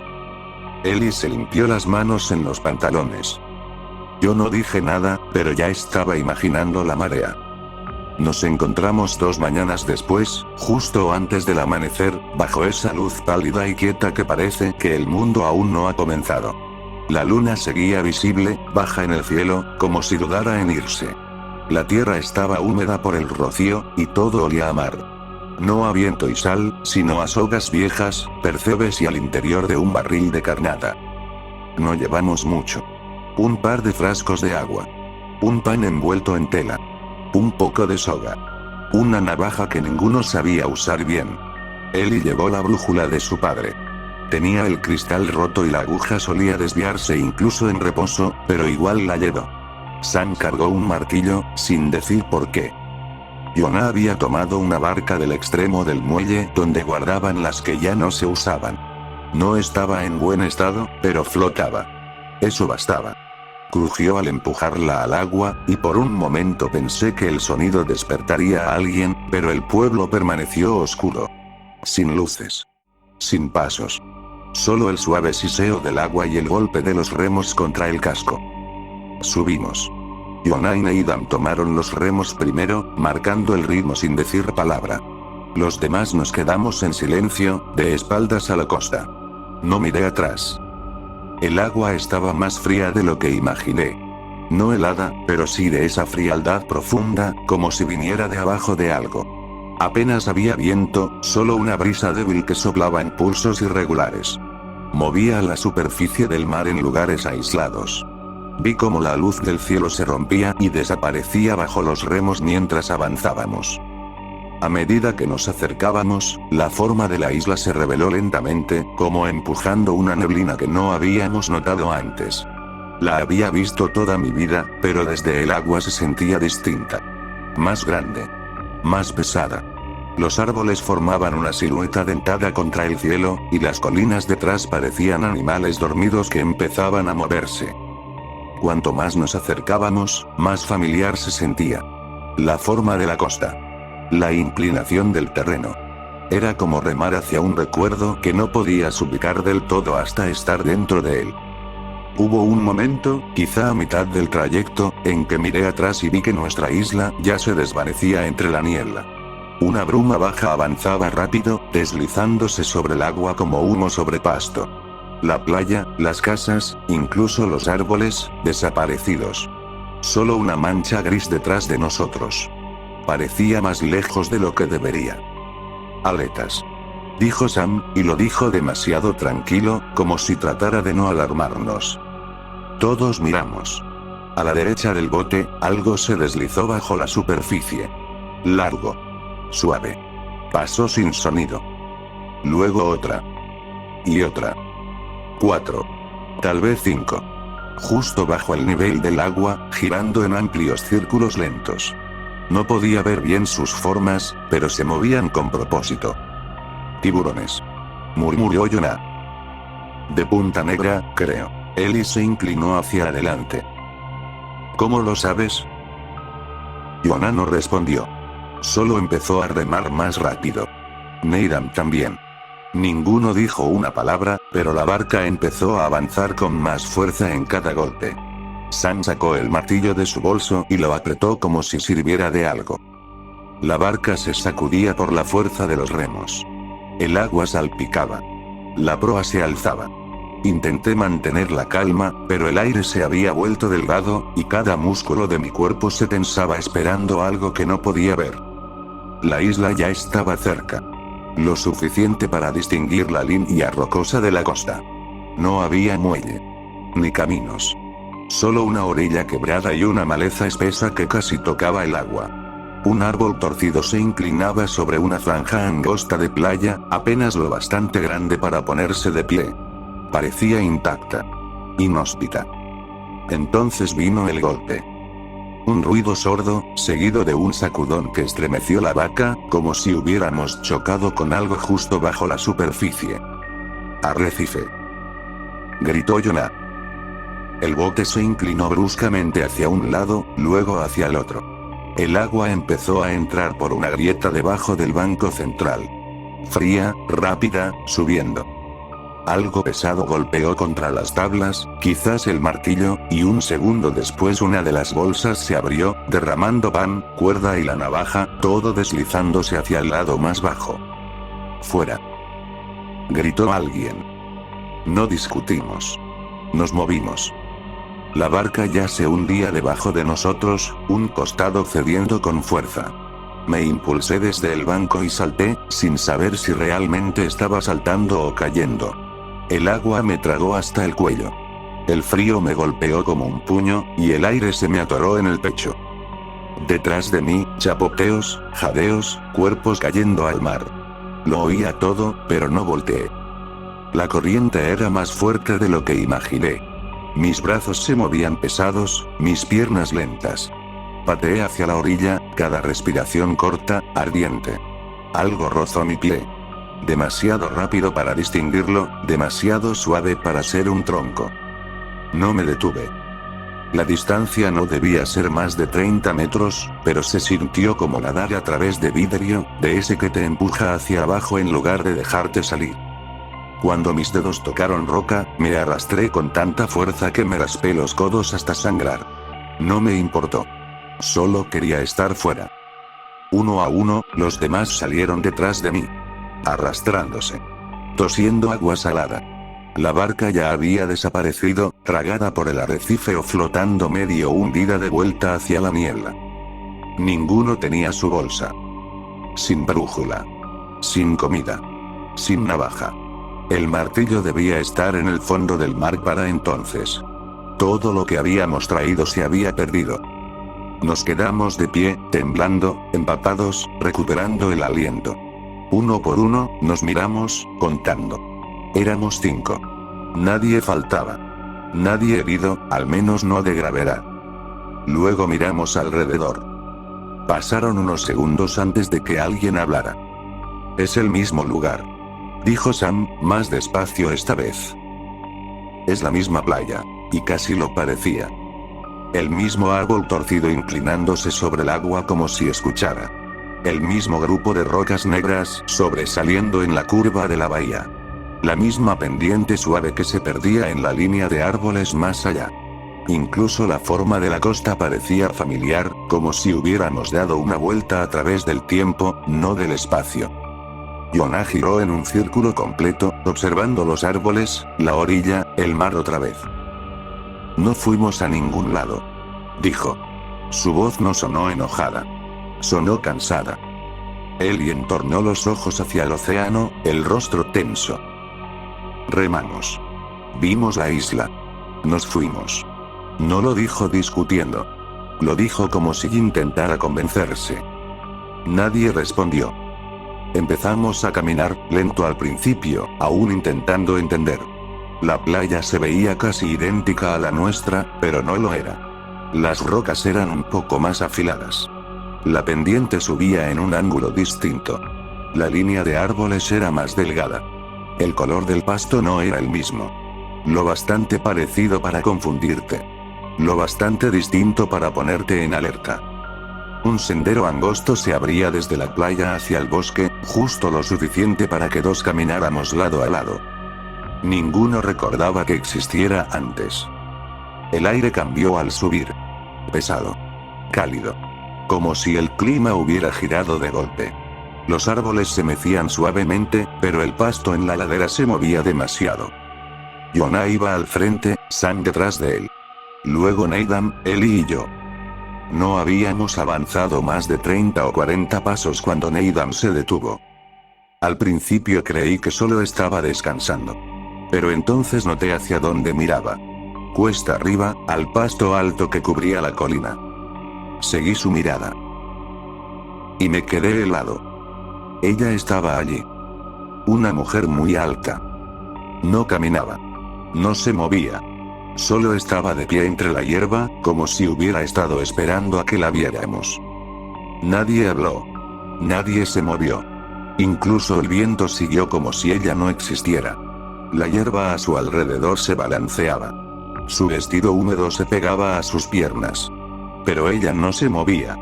Ellie se limpió las manos en los pantalones. Yo no dije nada, pero ya estaba imaginando la marea. Nos encontramos 2 mañanas después, justo antes del amanecer, bajo esa luz pálida y quieta que parece que el mundo aún no ha comenzado. La luna seguía visible, baja en el cielo, como si dudara en irse. La tierra estaba húmeda por el rocío, y todo olía a mar. No a viento y sal, sino a sogas viejas, percebes y al interior de un barril de carnada. No llevamos mucho. Un par de frascos de agua. Un pan envuelto en tela. Un poco de soga. Una navaja que ninguno sabía usar bien. Ellie llevó la brújula de su padre. Tenía el cristal roto y la aguja solía desviarse incluso en reposo, pero igual la llevó. Sam cargó un martillo, sin decir por qué. Jonah había tomado una barca del extremo del muelle donde guardaban las que ya no se usaban. No estaba en buen estado, pero flotaba. Eso bastaba. Crujió al empujarla al agua, y por un momento pensé que el sonido despertaría a alguien, pero el pueblo permaneció oscuro. Sin luces. Sin pasos. Solo el suave siseo del agua y el golpe de los remos contra el casco. Subimos. Jonah y Needham tomaron los remos primero, marcando el ritmo sin decir palabra. Los demás nos quedamos en silencio, de espaldas a la costa. No miré atrás. El agua estaba más fría de lo que imaginé. No helada, pero sí de esa frialdad profunda, como si viniera de abajo de algo. Apenas había viento, solo una brisa débil que soplaba en pulsos irregulares. Movía la superficie del mar en lugares aislados. Vi cómo la luz del cielo se rompía y desaparecía bajo los remos mientras avanzábamos. A medida que nos acercábamos, la forma de la isla se reveló lentamente, como empujando una neblina que no habíamos notado antes. La había visto toda mi vida, pero desde el agua se sentía distinta. Más grande. Más pesada. Los árboles formaban una silueta dentada contra el cielo, y las colinas detrás parecían animales dormidos que empezaban a moverse. Cuanto más nos acercábamos, más familiar se sentía. La forma de la costa. La inclinación del terreno. Era como remar hacia un recuerdo que no podías ubicar del todo hasta estar dentro de él. Hubo un momento, quizá a mitad del trayecto, en que miré atrás y vi que nuestra isla ya se desvanecía entre la niebla. Una bruma baja avanzaba rápido, deslizándose sobre el agua como humo sobre pasto. La playa, las casas, incluso los árboles, desaparecidos. Solo una mancha gris detrás de nosotros. Parecía más lejos de lo que debería. Aletas. Dijo Sam, y lo dijo demasiado tranquilo, como si tratara de no alarmarnos. Todos miramos. A la derecha del bote, algo se deslizó bajo la superficie. Largo. Suave. Pasó sin sonido. Luego otra. Y otra. 4. Tal vez 5. Justo bajo el nivel del agua, girando en amplios círculos lentos. No podía ver bien sus formas, pero se movían con propósito. Tiburones. Murmuró Jonah. De punta negra, creo. Ellie se inclinó hacia adelante. ¿Cómo lo sabes? Jonah no respondió. Solo empezó a remar más rápido. Needham también. Ninguno dijo una palabra, pero la barca empezó a avanzar con más fuerza en cada golpe. Sam sacó el martillo de su bolso y lo apretó como si sirviera de algo. La barca se sacudía por la fuerza de los remos. El agua salpicaba. La proa se alzaba. Intenté mantener la calma, pero el aire se había vuelto delgado, y cada músculo de mi cuerpo se tensaba esperando algo que no podía ver. La isla ya estaba cerca. Lo suficiente para distinguir la línea rocosa de la costa. No había muelle. Ni caminos. Solo una orilla quebrada y una maleza espesa que casi tocaba el agua. Un árbol torcido se inclinaba sobre una franja angosta de playa, apenas lo bastante grande para ponerse de pie. Parecía intacta. Inhóspita. Entonces vino el golpe. Un ruido sordo, seguido de un sacudón que estremeció la barca, como si hubiéramos chocado con algo justo bajo la superficie. Arrecife. Gritó Jonah. El bote se inclinó bruscamente hacia un lado, luego hacia el otro. El agua empezó a entrar por una grieta debajo del banco central. Fría, rápida, subiendo. Algo pesado golpeó contra las tablas, quizás el martillo, y un segundo después una de las bolsas se abrió, derramando pan, cuerda y la navaja, todo deslizándose hacia el lado más bajo. ¡Fuera! Gritó alguien. No discutimos. Nos movimos. La barca ya se hundía debajo de nosotros, un costado cediendo con fuerza. Me impulsé desde el banco y salté, sin saber si realmente estaba saltando o cayendo. El agua me tragó hasta el cuello. El frío me golpeó como un puño, y el aire se me atoró en el pecho. Detrás de mí, chapoteos, jadeos, cuerpos cayendo al mar. Lo oía todo, pero no volteé. La corriente era más fuerte de lo que imaginé. Mis brazos se movían pesados, mis piernas lentas. Pateé hacia la orilla, cada respiración corta, ardiente. Algo rozó mi pie. Demasiado rápido para distinguirlo, demasiado suave para ser un tronco. No me detuve. La distancia no debía ser más de 30 metros, pero se sintió como nadar a través de vidrio, de ese que te empuja hacia abajo en lugar de dejarte salir. Cuando mis dedos tocaron roca, me arrastré con tanta fuerza que me raspé los codos hasta sangrar. No me importó. Solo quería estar fuera. Uno a uno, los demás salieron detrás de mí. Arrastrándose. Tosiendo agua salada. La barca ya había desaparecido, tragada por el arrecife o flotando medio hundida de vuelta hacia la niebla. Ninguno tenía su bolsa. Sin brújula. Sin comida. Sin navaja. El martillo debía estar en el fondo del mar para entonces. Todo lo que habíamos traído se había perdido. Nos quedamos de pie, temblando, empapados, recuperando el aliento. Uno por uno, nos miramos, contando. Éramos 5. Nadie faltaba. Nadie herido, al menos no de gravedad. Luego miramos alrededor. Pasaron unos segundos antes de que alguien hablara. Es el mismo lugar, dijo Sam, más despacio esta vez. Es la misma playa. Y casi lo parecía. El mismo árbol torcido inclinándose sobre el agua como si escuchara. El mismo grupo de rocas negras sobresaliendo en la curva de la bahía. La misma pendiente suave que se perdía en la línea de árboles más allá. Incluso la forma de la costa parecía familiar, como si hubiéramos dado una vuelta a través del tiempo, no del espacio. Jonah giró en un círculo completo, observando los árboles, la orilla, el mar otra vez. No fuimos a ningún lado, dijo. Su voz no sonó enojada. Sonó cansada. Él entornó los ojos hacia el océano, el rostro tenso. Remamos. Vimos la isla. Nos fuimos. No lo dijo discutiendo. Lo dijo como si intentara convencerse. Nadie respondió. Empezamos a caminar, lento al principio, aún intentando entender. La playa se veía casi idéntica a la nuestra, pero no lo era. Las rocas eran un poco más afiladas. La pendiente subía en un ángulo distinto. La línea de árboles era más delgada. El color del pasto no era el mismo. Lo bastante parecido para confundirte. Lo bastante distinto para ponerte en alerta. Un sendero angosto se abría desde la playa hacia el bosque, justo lo suficiente para que dos camináramos lado a lado. Ninguno recordaba que existiera antes. El aire cambió al subir. Pesado. Cálido. Como si el clima hubiera girado de golpe. Los árboles se mecían suavemente, pero el pasto en la ladera se movía demasiado. Jonah iba al frente, Sam detrás de él. Luego Nathan, Ellie y yo. No habíamos avanzado más de 30 o 40 pasos cuando Nathan se detuvo. Al principio creí que solo estaba descansando. Pero entonces noté hacia dónde miraba. Cuesta arriba, al pasto alto que cubría la colina. Seguí su mirada. Y me quedé helado. Ella estaba allí. Una mujer muy alta. No caminaba. No se movía. Solo estaba de pie entre la hierba, como si hubiera estado esperando a que la viéramos. Nadie habló. Nadie se movió. Incluso el viento siguió como si ella no existiera. La hierba a su alrededor se balanceaba. Su vestido húmedo se pegaba a sus piernas. Pero ella no se movía.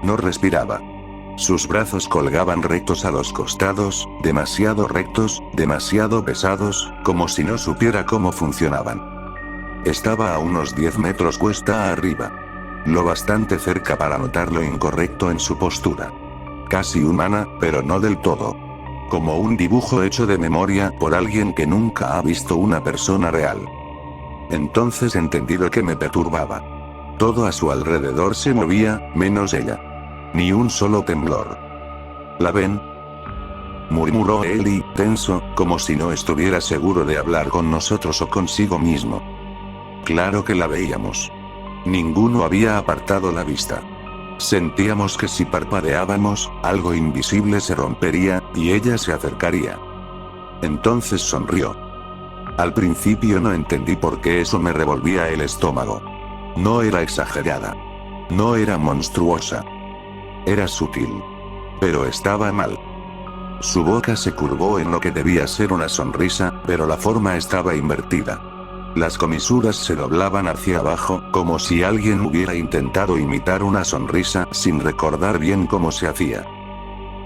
No respiraba. Sus brazos colgaban rectos a los costados, demasiado rectos, demasiado pesados, como si no supiera cómo funcionaban. Estaba a unos 10 metros cuesta arriba. Lo bastante cerca para notar lo incorrecto en su postura. Casi humana, pero no del todo. Como un dibujo hecho de memoria por alguien que nunca ha visto una persona real. Entonces entendí lo que me perturbaba. Todo a su alrededor se movía, menos ella. Ni un solo temblor. ¿La ven?, murmuró Ellie, tenso, como si no estuviera seguro de hablar con nosotros o consigo mismo. Claro que la veíamos. Ninguno había apartado la vista. Sentíamos que si parpadeábamos, algo invisible se rompería, y ella se acercaría. Entonces sonrió. Al principio no entendí por qué eso me revolvía el estómago. No era exagerada. No era monstruosa. Era sutil. Pero estaba mal. Su boca se curvó en lo que debía ser una sonrisa, pero la forma estaba invertida. Las comisuras se doblaban hacia abajo, como si alguien hubiera intentado imitar una sonrisa sin recordar bien cómo se hacía.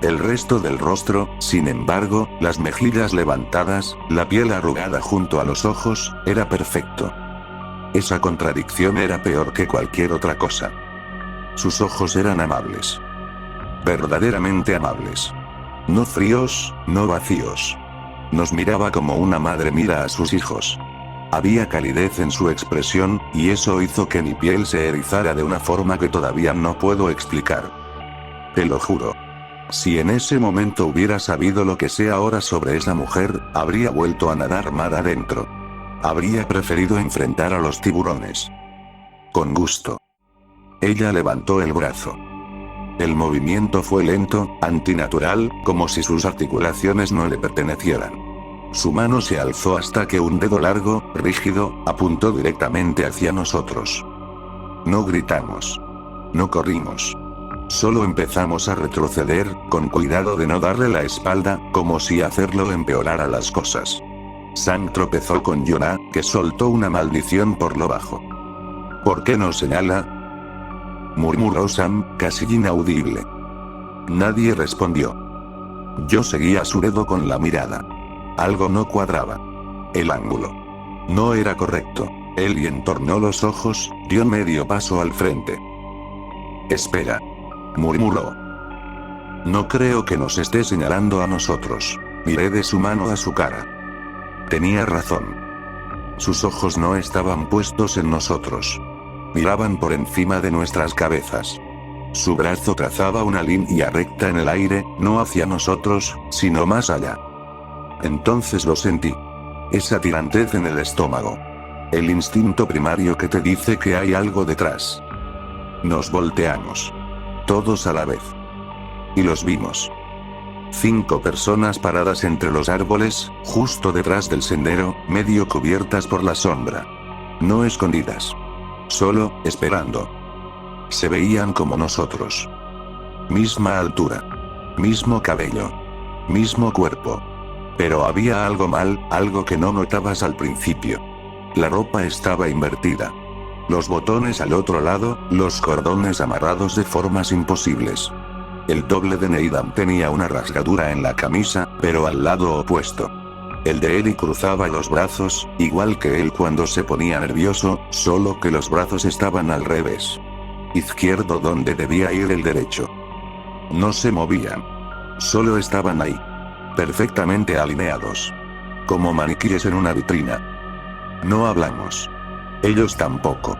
El resto del rostro, sin embargo, las mejillas levantadas, la piel arrugada junto a los ojos, era perfecto. Esa contradicción era peor que cualquier otra cosa. Sus ojos eran amables. Verdaderamente amables. No fríos, no vacíos. Nos miraba como una madre mira a sus hijos. Había calidez en su expresión, y eso hizo que mi piel se erizara de una forma que todavía no puedo explicar. Te lo juro. Si en ese momento hubiera sabido lo que sé ahora sobre esa mujer, habría vuelto a nadar mar adentro. Habría preferido enfrentar a los tiburones. Con gusto. Ella levantó el brazo. El movimiento fue lento, antinatural, como si sus articulaciones no le pertenecieran. Su mano se alzó hasta que un dedo largo, rígido, apuntó directamente hacia nosotros. No gritamos. No corrimos. Solo empezamos a retroceder, con cuidado de no darle la espalda, como si hacerlo empeorara las cosas. Sam tropezó con Jonah, que soltó una maldición por lo bajo. ¿Por qué no señala?, murmuró Sam, casi inaudible. Nadie respondió. Yo seguía su dedo con la mirada. Algo no cuadraba. El ángulo. No era correcto. Él entornó los ojos, dio medio paso al frente. Espera. Murmuró. No creo que nos esté señalando a nosotros. Miré de su mano a su cara. Tenía razón. Sus ojos no estaban puestos en nosotros. Miraban por encima de nuestras cabezas. Su brazo trazaba una línea recta en el aire, no hacia nosotros, sino más allá. Entonces lo sentí. Esa tirantez en el estómago. El instinto primario que te dice que hay algo detrás. Nos volteamos. Todos a la vez. Y los vimos. 5 personas paradas entre los árboles, justo detrás del sendero, medio cubiertas por la sombra. No escondidas. Solo, esperando. Se veían como nosotros. Misma altura. Mismo cabello. Mismo cuerpo. Pero había algo mal, algo que no notabas al principio. La ropa estaba invertida. Los botones al otro lado, los cordones amarrados de formas imposibles. El doble de Needham tenía una rasgadura en la camisa, pero al lado opuesto. El de Ellie cruzaba los brazos, igual que él cuando se ponía nervioso, solo que los brazos estaban al revés. Izquierdo donde debía ir el derecho. No se movían. Solo estaban ahí. Perfectamente alineados. Como maniquíes en una vitrina. No hablamos. Ellos tampoco.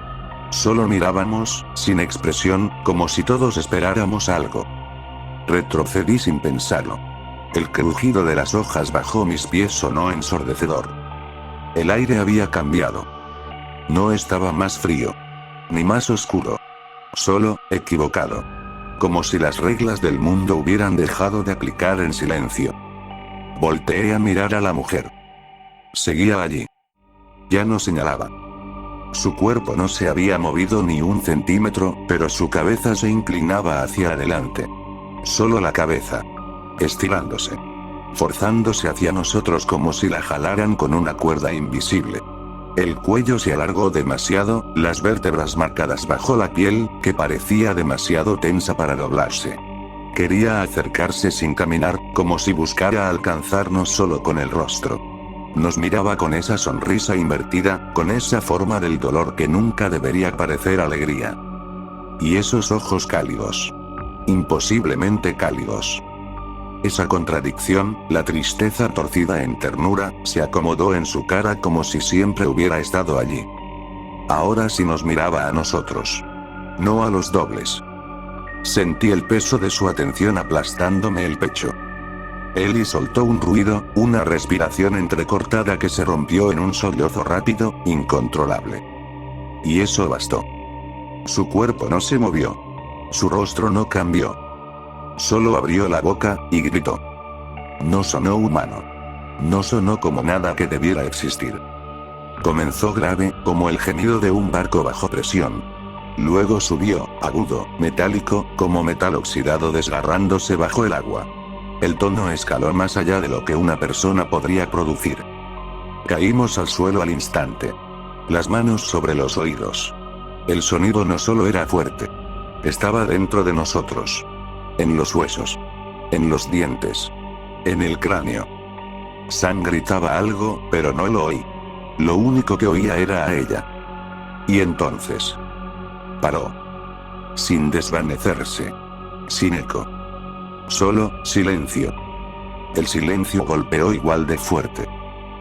Solo mirábamos, sin expresión, como si todos esperáramos algo. Retrocedí sin pensarlo. El crujido de las hojas bajo mis pies sonó ensordecedor. El aire había cambiado. No estaba más frío. Ni más oscuro. Solo, equivocado. Como si las reglas del mundo hubieran dejado de aplicar en silencio. Volteé a mirar a la mujer. Seguía allí. Ya no señalaba. Su cuerpo no se había movido ni un centímetro, pero su cabeza se inclinaba hacia adelante. Solo la cabeza. Estirándose. Forzándose hacia nosotros como si la jalaran con una cuerda invisible. El cuello se alargó demasiado, las vértebras marcadas bajo la piel, que parecía demasiado tensa para doblarse. Quería acercarse sin caminar, como si buscara alcanzarnos solo con el rostro. Nos miraba con esa sonrisa invertida, con esa forma del dolor que nunca debería parecer alegría. Y esos ojos cálidos. Imposiblemente cálidos. Esa contradicción, la tristeza torcida en ternura, se acomodó en su cara como si siempre hubiera estado allí. Ahora sí nos miraba a nosotros. No a los dobles. Sentí el peso de su atención aplastándome el pecho. Ellie soltó un ruido, una respiración entrecortada que se rompió en un sollozo rápido, incontrolable. Y eso bastó. Su cuerpo no se movió. Su rostro no cambió. Solo abrió la boca, y gritó. No sonó humano. No sonó como nada que debiera existir. Comenzó grave, como el gemido de un barco bajo presión. Luego subió, agudo, metálico, como metal oxidado desgarrándose bajo el agua. El tono escaló más allá de lo que una persona podría producir. Caímos al suelo al instante. Las manos sobre los oídos. El sonido no solo era fuerte. Estaba dentro de nosotros. En los huesos. En los dientes. En el cráneo. Sam gritaba algo, pero no lo oí. Lo único que oía era a ella. Y entonces. Paró. Sin desvanecerse. Sin eco. Solo, silencio. El silencio golpeó igual de fuerte.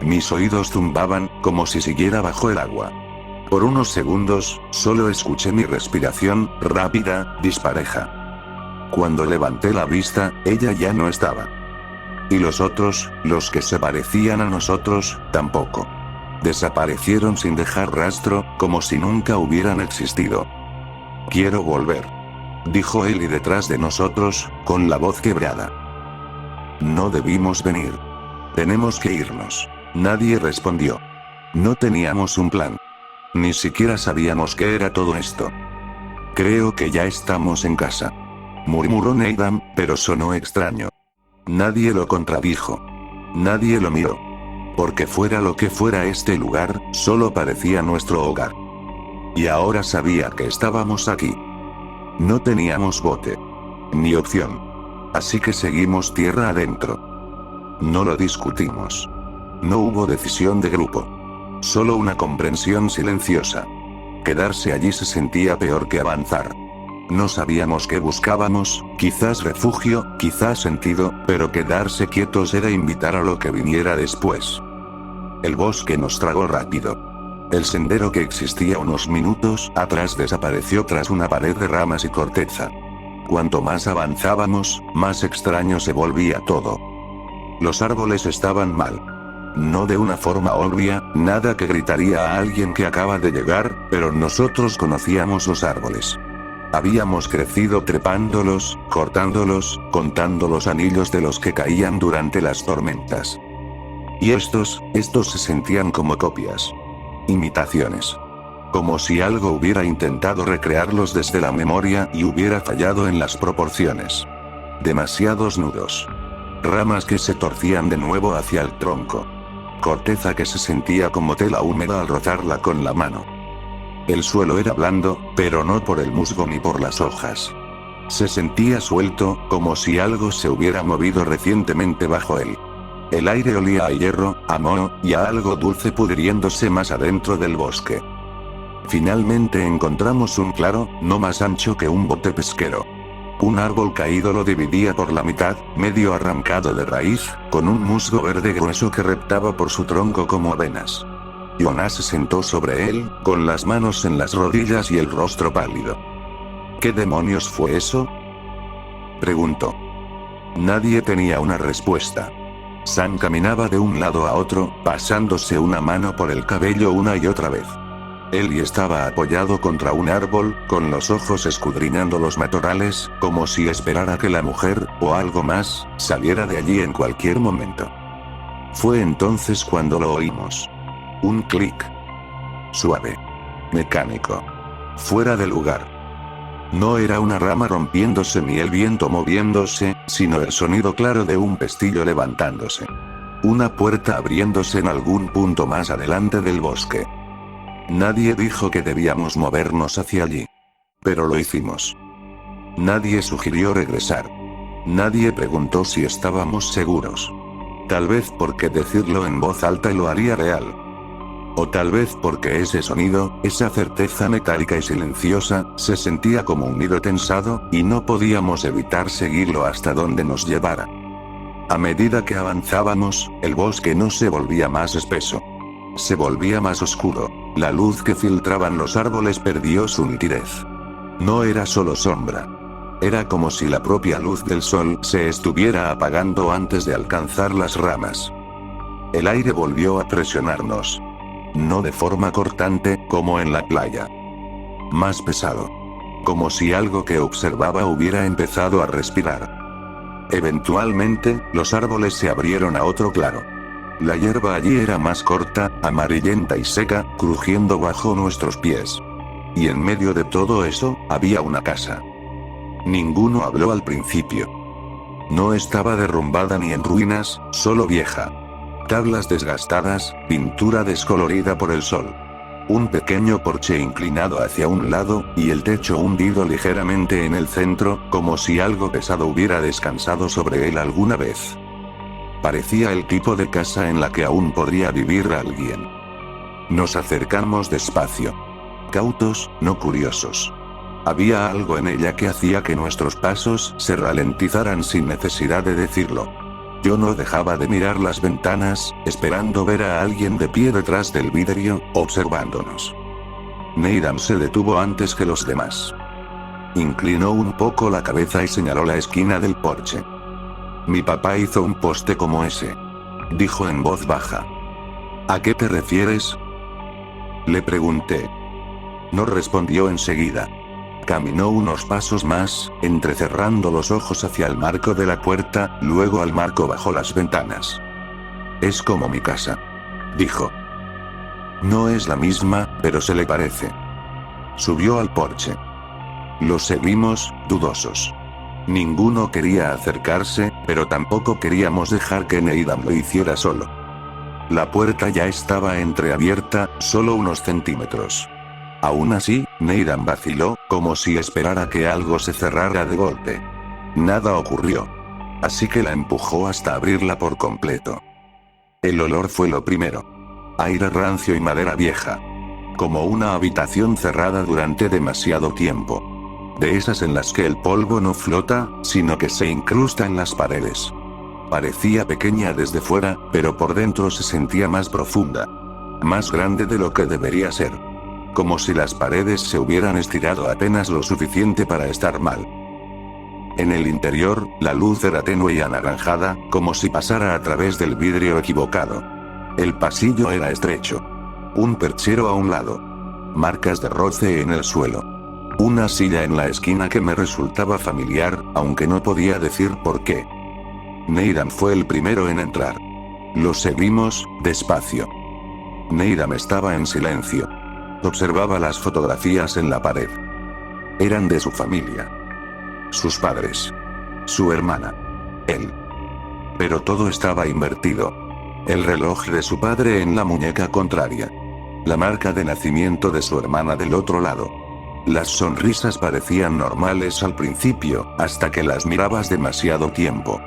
Mis oídos zumbaban, como si siguiera bajo el agua. Por unos segundos, solo escuché mi respiración, rápida, dispareja. Cuando levanté la vista, ella ya no estaba. Y los otros, los que se parecían a nosotros, tampoco. Desaparecieron sin dejar rastro, como si nunca hubieran existido. Quiero volver, dijo Ellie detrás de nosotros, con la voz quebrada. No debimos venir. Tenemos que irnos. Nadie respondió. No teníamos un plan. Ni siquiera sabíamos qué era todo esto. Creo que ya estamos en casa, murmuró Needham, pero sonó extraño. Nadie lo contradijo. Nadie lo miró. Porque fuera lo que fuera este lugar, solo parecía nuestro hogar. Y ahora sabía que estábamos aquí. No teníamos bote. Ni opción. Así que seguimos tierra adentro. No lo discutimos. No hubo decisión de grupo. Solo una comprensión silenciosa. Quedarse allí se sentía peor que avanzar. No sabíamos qué buscábamos, quizás refugio, quizás sentido, pero quedarse quietos era invitar a lo que viniera después. El bosque nos tragó rápido. El sendero que existía unos minutos atrás desapareció tras una pared de ramas y corteza. Cuanto más avanzábamos, más extraño se volvía todo. Los árboles estaban mal. No de una forma obvia, nada que gritaría a alguien que acaba de llegar, pero nosotros conocíamos los árboles. Habíamos crecido trepándolos, cortándolos, contando los anillos de los que caían durante las tormentas. Y estos se sentían como copias. Imitaciones. Como si algo hubiera intentado recrearlos desde la memoria y hubiera fallado en las proporciones. Demasiados nudos. Ramas que se torcían de nuevo hacia el tronco. Corteza que se sentía como tela húmeda al rozarla con la mano. El suelo era blando, pero no por el musgo ni por las hojas. Se sentía suelto, como si algo se hubiera movido recientemente bajo él. El aire olía a hierro, a moho, y a algo dulce pudriéndose más adentro del bosque. Finalmente encontramos un claro, no más ancho que un bote pesquero. Un árbol caído lo dividía por la mitad, medio arrancado de raíz, con un musgo verde grueso que reptaba por su tronco como venas. Jonas se sentó sobre él, con las manos en las rodillas y el rostro pálido. ¿Qué demonios fue eso?, preguntó. Nadie tenía una respuesta. Sam caminaba de un lado a otro, pasándose una mano por el cabello una y otra vez. Ellie estaba apoyado contra un árbol, con los ojos escudriñando los matorrales, como si esperara que la mujer, o algo más, saliera de allí en cualquier momento. Fue entonces cuando lo oímos. Un clic. Suave. Mecánico. Fuera de lugar. No era una rama rompiéndose ni el viento moviéndose, sino el sonido claro de un pestillo levantándose. Una puerta abriéndose en algún punto más adelante del bosque. Nadie dijo que debíamos movernos hacia allí. Pero lo hicimos. Nadie sugirió regresar. Nadie preguntó si estábamos seguros. Tal vez porque decirlo en voz alta lo haría real. O tal vez porque ese sonido, esa certeza metálica y silenciosa, se sentía como un hilo tensado, y no podíamos evitar seguirlo hasta donde nos llevara. A medida que avanzábamos, el bosque no se volvía más espeso. Se volvía más oscuro. La luz que filtraban los árboles perdió su nitidez. No era solo sombra. Era como si la propia luz del sol se estuviera apagando antes de alcanzar las ramas. El aire volvió a presionarnos. No de forma cortante, como en la playa. Más pesado. Como si algo que observaba hubiera empezado a respirar. Eventualmente, los árboles se abrieron a otro claro. La hierba allí era más corta, amarillenta y seca, crujiendo bajo nuestros pies. Y en medio de todo eso, había una casa. Ninguno habló al principio. No estaba derrumbada ni en ruinas, solo vieja. Tablas desgastadas, pintura descolorida por el sol. Un pequeño porche inclinado hacia un lado, y el techo hundido ligeramente en el centro, como si algo pesado hubiera descansado sobre él alguna vez. Parecía el tipo de casa en la que aún podría vivir alguien. Nos acercamos despacio. Cautos, no curiosos. Había algo en ella que hacía que nuestros pasos se ralentizaran sin necesidad de decirlo. Yo no dejaba de mirar las ventanas, esperando ver a alguien de pie detrás del vidrio, observándonos. Needham se detuvo antes que los demás. Inclinó un poco la cabeza y señaló la esquina del porche. Mi papá hizo un poste como ese. Dijo en voz baja. ¿A qué te refieres? Le pregunté. No respondió enseguida. Caminó unos pasos más, entrecerrando los ojos hacia el marco de la puerta, luego al marco bajo las ventanas. Es como mi casa, dijo. No es la misma, pero se le parece. Subió al porche. Lo seguimos, dudosos. Ninguno quería acercarse, pero tampoco queríamos dejar que Needham lo hiciera solo. La puerta ya estaba entreabierta, solo unos centímetros. Aún así, Needham vaciló, como si esperara que algo se cerrara de golpe. Nada ocurrió. Así que la empujó hasta abrirla por completo. El olor fue lo primero. Aire rancio y madera vieja. Como una habitación cerrada durante demasiado tiempo. De esas en las que el polvo no flota, sino que se incrusta en las paredes. Parecía pequeña desde fuera, pero por dentro se sentía más profunda. Más grande de lo que debería ser. Como si las paredes se hubieran estirado apenas lo suficiente para estar mal. En el interior, la luz era tenue y anaranjada, como si pasara a través del vidrio equivocado. El pasillo era estrecho. Un perchero a un lado. Marcas de roce en el suelo. Una silla en la esquina que me resultaba familiar, aunque no podía decir por qué. Needham fue el primero en entrar. Lo seguimos, despacio. Needham estaba en silencio. Observaba las fotografías en la pared. Eran de su familia. Sus padres. Su hermana. Él. Pero todo estaba invertido. El reloj de su padre en la muñeca contraria. La marca de nacimiento de su hermana del otro lado. Las sonrisas parecían normales al principio, hasta que las mirabas demasiado tiempo.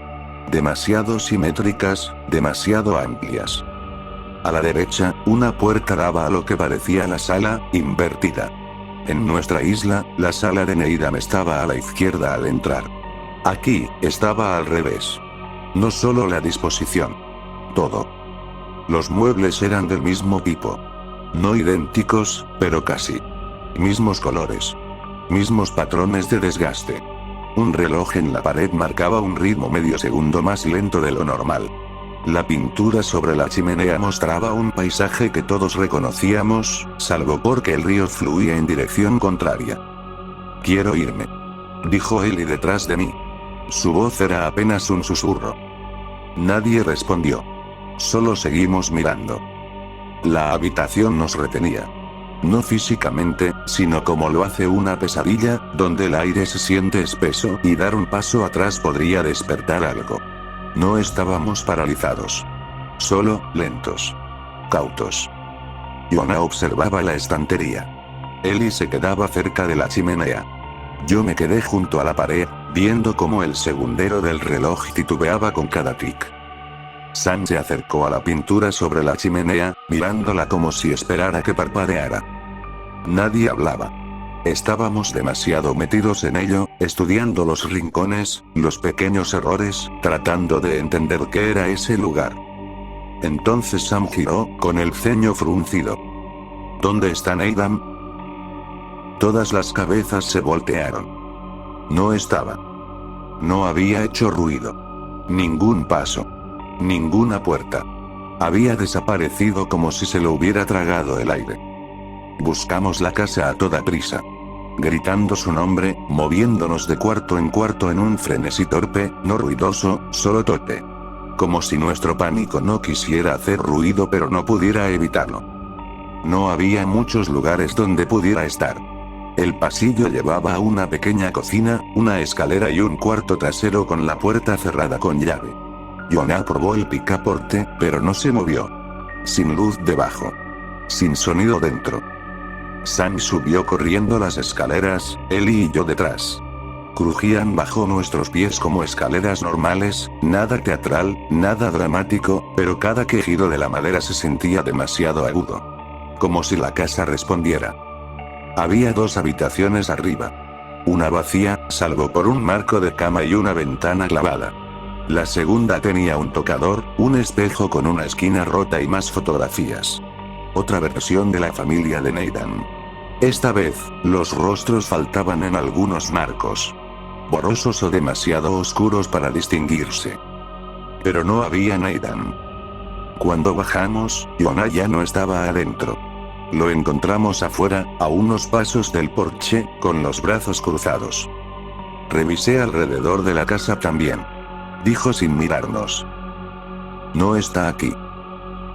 Demasiado simétricas, demasiado amplias. A la derecha, una puerta daba a lo que parecía la sala, invertida. En nuestra isla, la sala de Needham estaba a la izquierda al entrar. Aquí, estaba al revés. No solo la disposición. Todo. Los muebles eran del mismo tipo. No idénticos, pero casi. Mismos colores. Mismos patrones de desgaste. Un reloj en la pared marcaba un ritmo medio segundo más lento de lo normal. La pintura sobre la chimenea mostraba un paisaje que todos reconocíamos, salvo porque el río fluía en dirección contraria. Quiero irme, dijo Ellie detrás de mí. Su voz era apenas un susurro. Nadie respondió. Solo seguimos mirando. La habitación nos retenía. No físicamente, sino como lo hace una pesadilla, donde el aire se siente espeso y dar un paso atrás podría despertar algo. No estábamos paralizados. Solo, lentos. Cautos. Yona observaba la estantería. Ellie se quedaba cerca de la chimenea. Yo me quedé junto a la pared, viendo cómo el segundero del reloj titubeaba con cada tic. Sam se acercó a la pintura sobre la chimenea, mirándola como si esperara que parpadeara. Nadie hablaba. Estábamos demasiado metidos en ello, estudiando los rincones, los pequeños errores, tratando de entender qué era ese lugar. Entonces Sam giró, con el ceño fruncido. ¿Dónde está Needham? Todas las cabezas se voltearon. No estaba. No había hecho ruido. Ningún paso. Ninguna puerta. Había desaparecido como si se lo hubiera tragado el aire. Buscamos la casa a toda prisa. Gritando su nombre, moviéndonos de cuarto en un frenesí torpe, no ruidoso, solo torpe. Como si nuestro pánico no quisiera hacer ruido pero no pudiera evitarlo. No había muchos lugares donde pudiera estar. El pasillo llevaba a una pequeña cocina, una escalera y un cuarto trasero con la puerta cerrada con llave. Yona probó el picaporte, pero no se movió. Sin luz debajo. Sin sonido dentro. Sam subió corriendo las escaleras, Ellie y yo detrás. Crujían bajo nuestros pies como escaleras normales, nada teatral, nada dramático, pero cada quejido de la madera se sentía demasiado agudo. Como si la casa respondiera. Había 2 habitaciones arriba. Una vacía, salvo por un marco de cama y una ventana clavada. La segunda tenía un tocador, un espejo con una esquina rota y más fotografías. Otra versión de la familia de Needham. Esta vez, los rostros faltaban en algunos marcos. Borrosos o demasiado oscuros para distinguirse. Pero no había Needham. Cuando bajamos, Yona ya no estaba adentro. Lo encontramos afuera, a unos pasos del porche, con los brazos cruzados. Revisé alrededor de la casa también. Dijo sin mirarnos. No está aquí.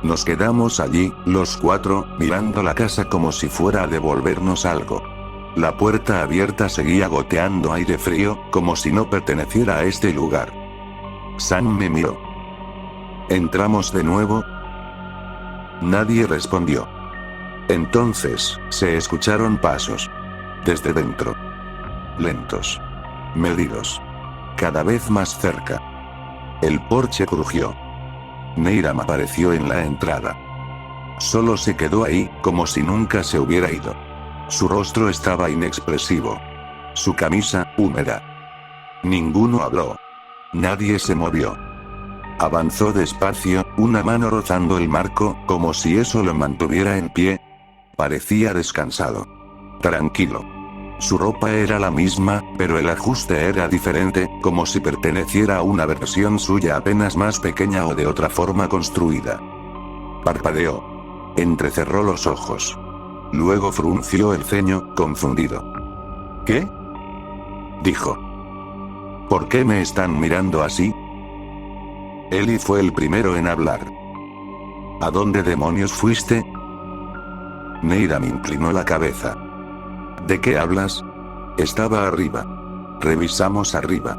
Nos quedamos allí, los cuatro, mirando la casa como si fuera a devolvernos algo. La puerta abierta seguía goteando aire frío, como si no perteneciera a este lugar. Sam me miró. ¿Entramos de nuevo? Nadie respondió. Entonces, se escucharon pasos. Desde dentro. Lentos. Medidos. Cada vez más cerca. El porche crujió. Neiram apareció en la entrada. Solo se quedó ahí, como si nunca se hubiera ido. Su rostro estaba inexpresivo. Su camisa, húmeda. Ninguno habló. Nadie se movió. Avanzó despacio, una mano rozando el marco, como si eso lo mantuviera en pie. Parecía descansado. Tranquilo. Su ropa era la misma, pero el ajuste era diferente, como si perteneciera a una versión suya apenas más pequeña o de otra forma construida. Parpadeó. Entrecerró los ojos. Luego frunció el ceño, confundido. ¿Qué? Dijo. ¿Por qué me están mirando así? Eli fue el primero en hablar. ¿A dónde demonios fuiste? Neiram inclinó la cabeza. ¿De qué hablas? Estaba arriba. Revisamos arriba.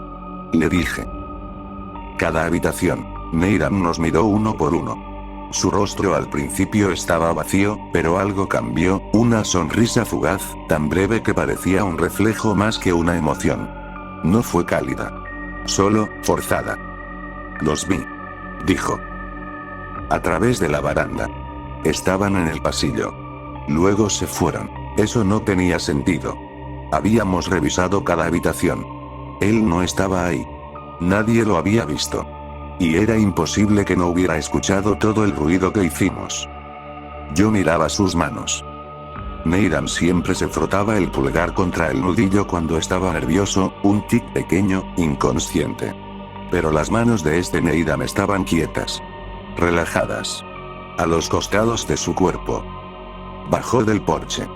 Le dije. Cada habitación. Neiram nos miró uno por uno. Su rostro al principio estaba vacío, pero algo cambió, una sonrisa fugaz, tan breve que parecía un reflejo más que una emoción. No fue cálida. Solo, forzada. Los vi. Dijo. A través de la baranda. Estaban en el pasillo. Luego se fueron. Eso no tenía sentido. Habíamos revisado cada habitación. Él no estaba ahí. Nadie lo había visto. Y era imposible que no hubiera escuchado todo el ruido que hicimos. Yo miraba sus manos. Neiram siempre se frotaba el pulgar contra el nudillo cuando estaba nervioso, un tic pequeño, inconsciente. Pero las manos de este Neiram estaban quietas. Relajadas. A los costados de su cuerpo. Bajó del porche.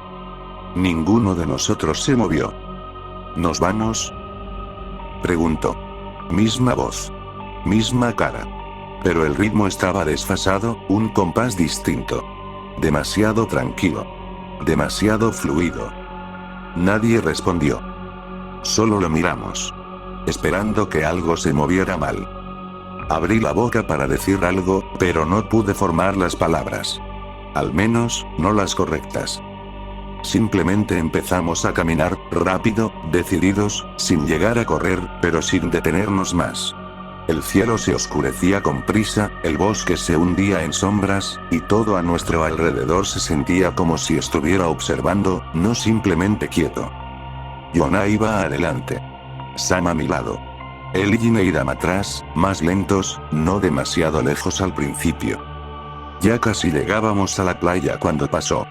Ninguno de nosotros se movió. ¿Nos vamos? Preguntó. Misma voz. Misma cara. Pero el ritmo estaba desfasado, un compás distinto. Demasiado tranquilo. Demasiado fluido. Nadie respondió. Solo lo miramos. Esperando que algo se moviera mal. Abrí la boca para decir algo, pero no pude formar las palabras. Al menos, no las correctas. Simplemente empezamos a caminar, rápido, decididos, sin llegar a correr, pero sin detenernos más. El cielo se oscurecía con prisa, el bosque se hundía en sombras, y todo a nuestro alrededor se sentía como si estuviera observando, no simplemente quieto. Yona iba adelante. Sam a mi lado. Él y Neiram atrás, más lentos, no demasiado lejos al principio. Ya casi llegábamos a la playa cuando pasó.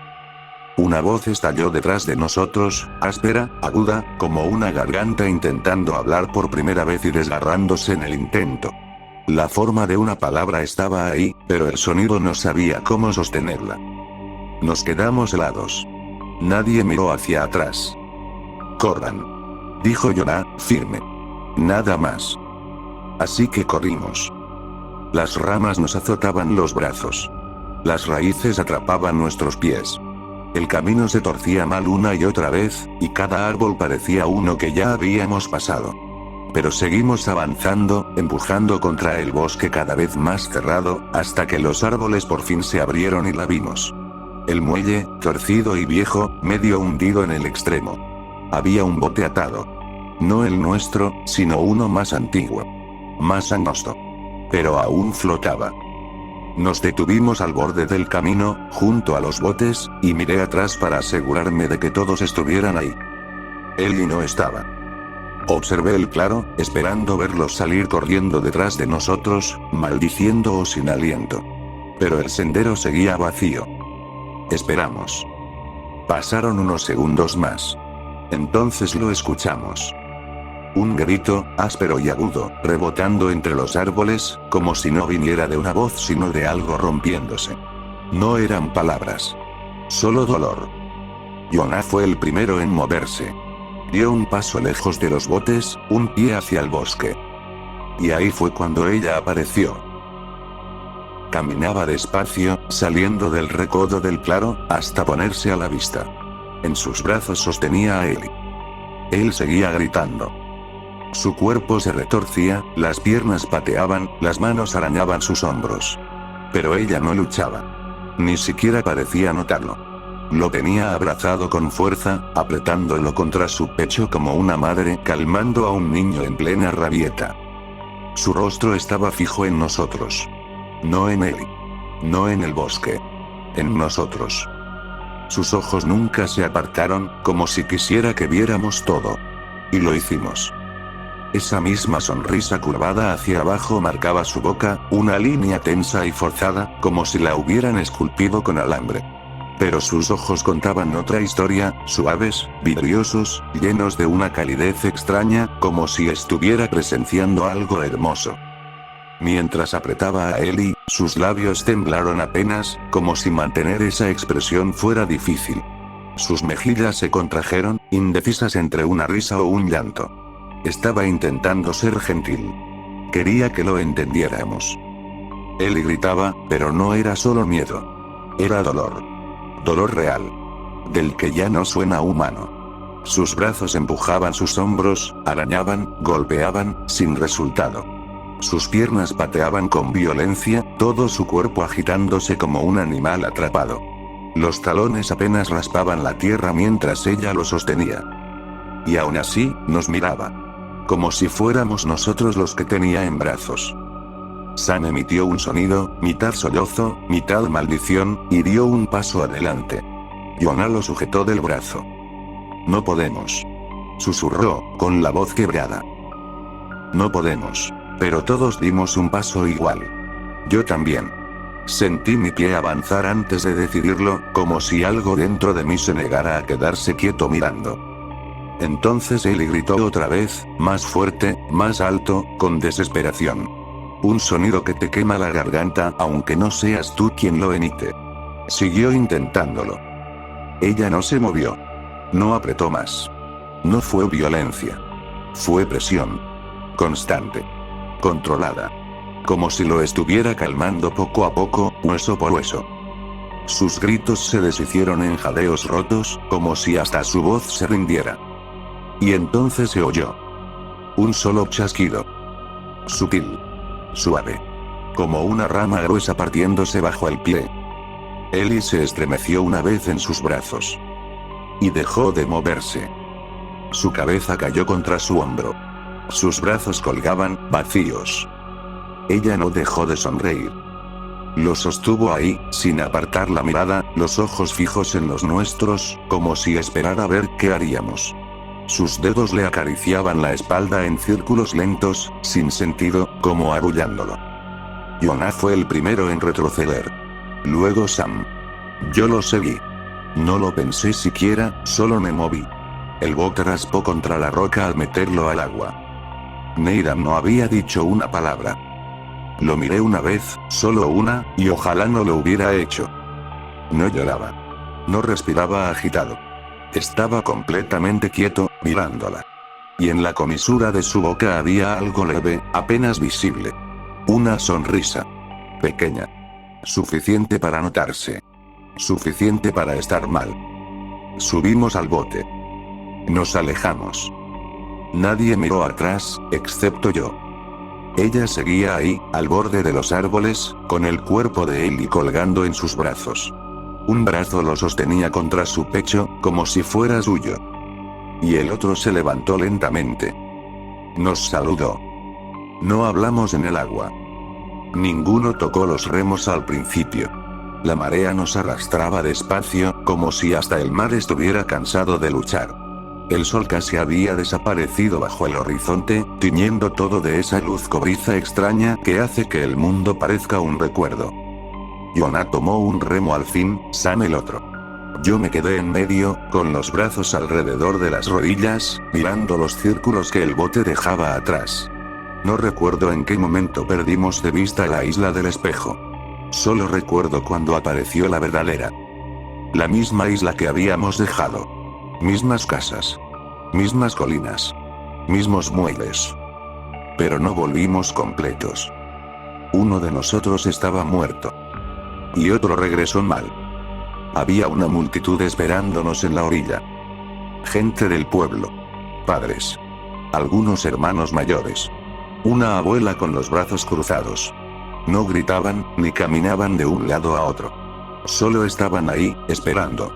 Una voz estalló detrás de nosotros, áspera, aguda, como una garganta intentando hablar por primera vez y desgarrándose en el intento. La forma de una palabra estaba ahí, pero el sonido no sabía cómo sostenerla. Nos quedamos helados. Nadie miró hacia atrás. «Corran», dijo Yona, firme. Nada más. Así que corrimos. Las ramas nos azotaban los brazos. Las raíces atrapaban nuestros pies. El camino se torcía mal una y otra vez, y cada árbol parecía uno que ya habíamos pasado. Pero seguimos avanzando, empujando contra el bosque cada vez más cerrado, hasta que los árboles por fin se abrieron y la vimos. El muelle, torcido y viejo, medio hundido en el extremo. Había un bote atado. No el nuestro, sino uno más antiguo. Más angosto. Pero aún flotaba. Nos detuvimos al borde del camino, junto a los botes, y miré atrás para asegurarme de que todos estuvieran ahí. Eli no estaba. Observé el claro, esperando verlos salir corriendo detrás de nosotros, maldiciendo o sin aliento. Pero el sendero seguía vacío. Esperamos. Pasaron unos segundos más. Entonces lo escuchamos. Un grito, áspero y agudo, rebotando entre los árboles, como si no viniera de una voz sino de algo rompiéndose. No eran palabras. Solo dolor. Jonah fue el primero en moverse. Dio un paso lejos de los botes, un pie hacia el bosque. Y ahí fue cuando ella apareció. Caminaba despacio, saliendo del recodo del claro, hasta ponerse a la vista. En sus brazos sostenía a Ellie. Él seguía gritando. Su cuerpo se retorcía, las piernas pateaban, las manos arañaban sus hombros. Pero ella no luchaba. Ni siquiera parecía notarlo. Lo tenía abrazado con fuerza, apretándolo contra su pecho como una madre calmando a un niño en plena rabieta. Su rostro estaba fijo en nosotros. No en Ellie. No en el bosque. En nosotros. Sus ojos nunca se apartaron, como si quisiera que viéramos todo. Y lo hicimos. Esa misma sonrisa curvada hacia abajo marcaba su boca, una línea tensa y forzada, como si la hubieran esculpido con alambre. Pero sus ojos contaban otra historia, suaves, vidriosos, llenos de una calidez extraña, como si estuviera presenciando algo hermoso. Mientras apretaba a Ellie, sus labios temblaron apenas, como si mantener esa expresión fuera difícil. Sus mejillas se contrajeron, indecisas entre una risa o un llanto. Estaba intentando ser gentil. Quería que lo entendiéramos. Ellie gritaba, pero no era solo miedo. Era dolor. Dolor real. Del que ya no suena humano. Sus brazos empujaban sus hombros, arañaban, golpeaban, sin resultado. Sus piernas pateaban con violencia, todo su cuerpo agitándose como un animal atrapado. Los talones apenas raspaban la tierra mientras ella lo sostenía. Y aún así, nos miraba. Como si fuéramos nosotros los que tenía en brazos. Sam emitió un sonido, mitad sollozo, mitad maldición, y dio un paso adelante. Jonah lo sujetó del brazo. No podemos. Susurró, con la voz quebrada. No podemos. Pero todos dimos un paso igual. Yo también. Sentí mi pie avanzar antes de decidirlo, como si algo dentro de mí se negara a quedarse quieto mirando. Entonces Ellie gritó otra vez, más fuerte, más alto, con desesperación. Un sonido que te quema la garganta, aunque no seas tú quien lo emite. Siguió intentándolo. Ella no se movió. No apretó más. No fue violencia. Fue presión. Constante. Controlada. Como si lo estuviera calmando poco a poco, hueso por hueso. Sus gritos se deshicieron en jadeos rotos, como si hasta su voz se rindiera. Y entonces se oyó. Un solo chasquido. Sutil. Suave. Como una rama gruesa partiéndose bajo el pie. Ellie se estremeció una vez en sus brazos. Y dejó de moverse. Su cabeza cayó contra su hombro. Sus brazos colgaban, vacíos. Ella no dejó de sonreír. Lo sostuvo ahí, sin apartar la mirada, los ojos fijos en los nuestros, como si esperara ver qué haríamos. Sus dedos le acariciaban la espalda en círculos lentos, sin sentido, como arrullándolo. Jonah fue el primero en retroceder. Luego Sam. Yo lo seguí. No lo pensé siquiera, solo me moví. El bote raspó contra la roca al meterlo al agua. Needham no había dicho una palabra. Lo miré una vez, solo una, y ojalá no lo hubiera hecho. No lloraba. No respiraba agitado. Estaba completamente quieto, mirándola. Y en la comisura de su boca había algo leve, apenas visible. Una sonrisa. Pequeña. Suficiente para notarse. Suficiente para estar mal. Subimos al bote. Nos alejamos. Nadie miró atrás, excepto yo. Ella seguía ahí, al borde de los árboles, con el cuerpo de Ellie colgando en sus brazos. Un brazo lo sostenía contra su pecho, como si fuera suyo. Y el otro se levantó lentamente. Nos saludó. No hablamos en el agua. Ninguno tocó los remos al principio. La marea nos arrastraba despacio, como si hasta el mar estuviera cansado de luchar. El sol casi había desaparecido bajo el horizonte, tiñendo todo de esa luz cobriza extraña que hace que el mundo parezca un recuerdo. Jonah tomó un remo al fin, Sam el otro. Yo me quedé en medio, con los brazos alrededor de las rodillas, mirando los círculos que el bote dejaba atrás. No recuerdo en qué momento perdimos de vista la isla del espejo. Solo recuerdo cuando apareció la verdadera. La misma isla que habíamos dejado. Mismas casas. Mismas colinas. Mismos muelles. Pero no volvimos completos. Uno de nosotros estaba muerto. Y otro regresó mal. Había una multitud esperándonos en la orilla. Gente del pueblo. Padres. Algunos hermanos mayores. Una abuela con los brazos cruzados. No gritaban, ni caminaban de un lado a otro. Solo estaban ahí, esperando.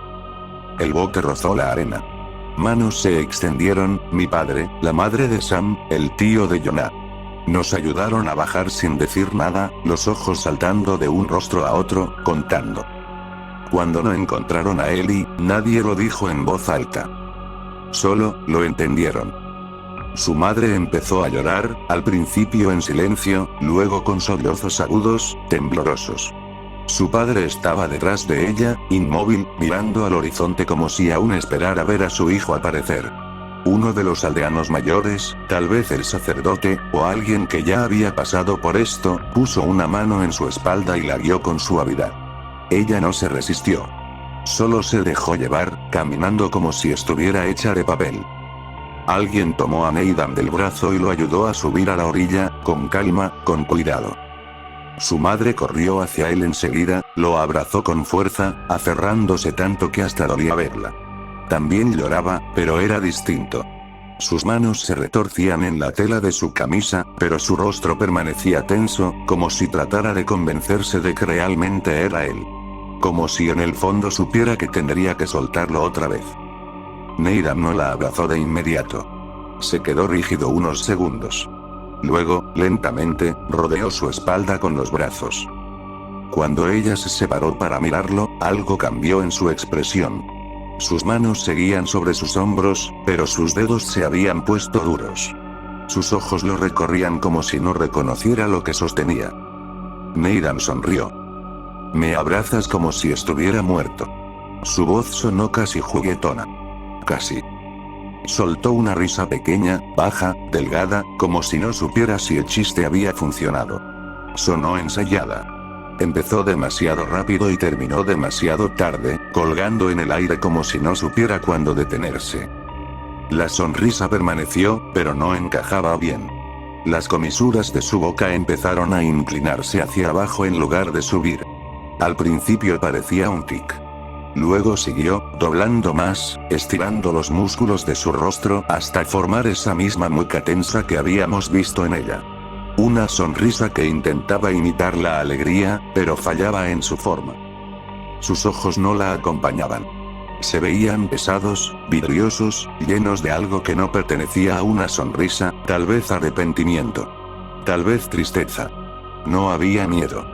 El bote rozó la arena. Manos se extendieron, mi padre, la madre de Sam, el tío de Jonah. Nos ayudaron a bajar sin decir nada, los ojos saltando de un rostro a otro, contando. Cuando no encontraron a Ellie, nadie lo dijo en voz alta. Solo, lo entendieron. Su madre empezó a llorar, al principio en silencio, luego con sollozos agudos, temblorosos. Su padre estaba detrás de ella, inmóvil, mirando al horizonte como si aún esperara ver a su hijo aparecer. Uno de los aldeanos mayores, tal vez el sacerdote, o alguien que ya había pasado por esto, puso una mano en su espalda y la guió con suavidad. Ella no se resistió. Solo se dejó llevar, caminando como si estuviera hecha de papel. Alguien tomó a Needham del brazo y lo ayudó a subir a la orilla, con calma, con cuidado. Su madre corrió hacia él enseguida, lo abrazó con fuerza, aferrándose tanto que hasta dolía verla. También lloraba, pero era distinto. Sus manos se retorcían en la tela de su camisa, pero su rostro permanecía tenso, como si tratara de convencerse de que realmente era él. Como si en el fondo supiera que tendría que soltarlo otra vez. Needham no la abrazó de inmediato. Se quedó rígido unos segundos. Luego, lentamente, rodeó su espalda con los brazos. Cuando ella se separó para mirarlo, algo cambió en su expresión. Sus manos seguían sobre sus hombros, pero sus dedos se habían puesto duros. Sus ojos lo recorrían como si no reconociera lo que sostenía. Needham sonrió. Me abrazas como si estuviera muerto. Su voz sonó casi juguetona. Casi. Soltó una risa pequeña, baja, delgada, como si no supiera si el chiste había funcionado. Sonó ensayada. Empezó demasiado rápido y terminó demasiado tarde, colgando en el aire como si no supiera cuándo detenerse. La sonrisa permaneció, pero no encajaba bien. Las comisuras de su boca empezaron a inclinarse hacia abajo en lugar de subir. Al principio parecía un tic. Luego siguió, doblando más, estirando los músculos de su rostro hasta formar esa misma mueca tensa que habíamos visto en ella. Una sonrisa que intentaba imitar la alegría, pero fallaba en su forma. Sus ojos no la acompañaban. Se veían pesados, vidriosos, llenos de algo que no pertenecía a una sonrisa, tal vez arrepentimiento. Tal vez tristeza. No había miedo.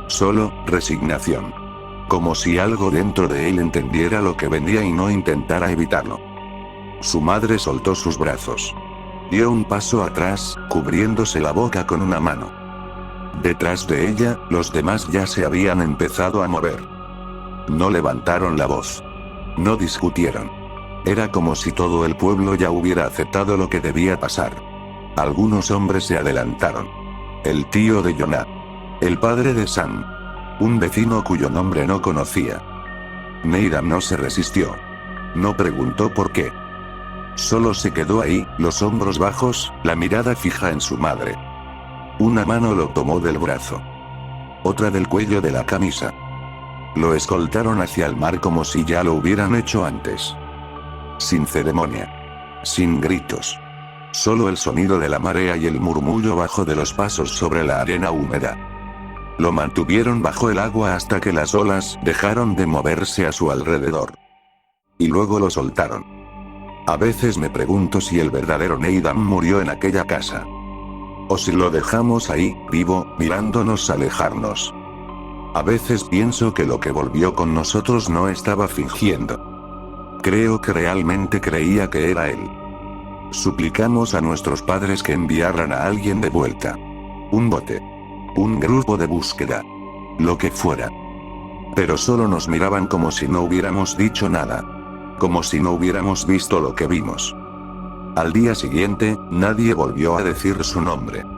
Solo, resignación. Como si algo dentro de él entendiera lo que venía y no intentara evitarlo. Su madre soltó sus brazos. Dio un paso atrás, cubriéndose la boca con una mano. Detrás de ella, los demás ya se habían empezado a mover. No levantaron la voz. No discutieron. Era como si todo el pueblo ya hubiera aceptado lo que debía pasar. Algunos hombres se adelantaron. El tío de Jonah. El padre de Sam. Un vecino cuyo nombre no conocía. Needham no se resistió. No preguntó por qué. Solo se quedó ahí, los hombros bajos, la mirada fija en su madre. Una mano lo tomó del brazo. Otra del cuello de la camisa. Lo escoltaron hacia el mar como si ya lo hubieran hecho antes. Sin ceremonia. Sin gritos. Solo el sonido de la marea y el murmullo bajo de los pasos sobre la arena húmeda. Lo mantuvieron bajo el agua hasta que las olas dejaron de moverse a su alrededor. Y luego lo soltaron. A veces me pregunto si el verdadero Needham murió en aquella casa. O si lo dejamos ahí, vivo, mirándonos alejarnos. A veces pienso que lo que volvió con nosotros no estaba fingiendo. Creo que realmente creía que era él. Suplicamos a nuestros padres que enviaran a alguien de vuelta. Un bote. Un grupo de búsqueda. Lo que fuera. Pero solo nos miraban como si no hubiéramos dicho nada. Como si no hubiéramos visto lo que vimos. Al día siguiente, nadie volvió a decir su nombre.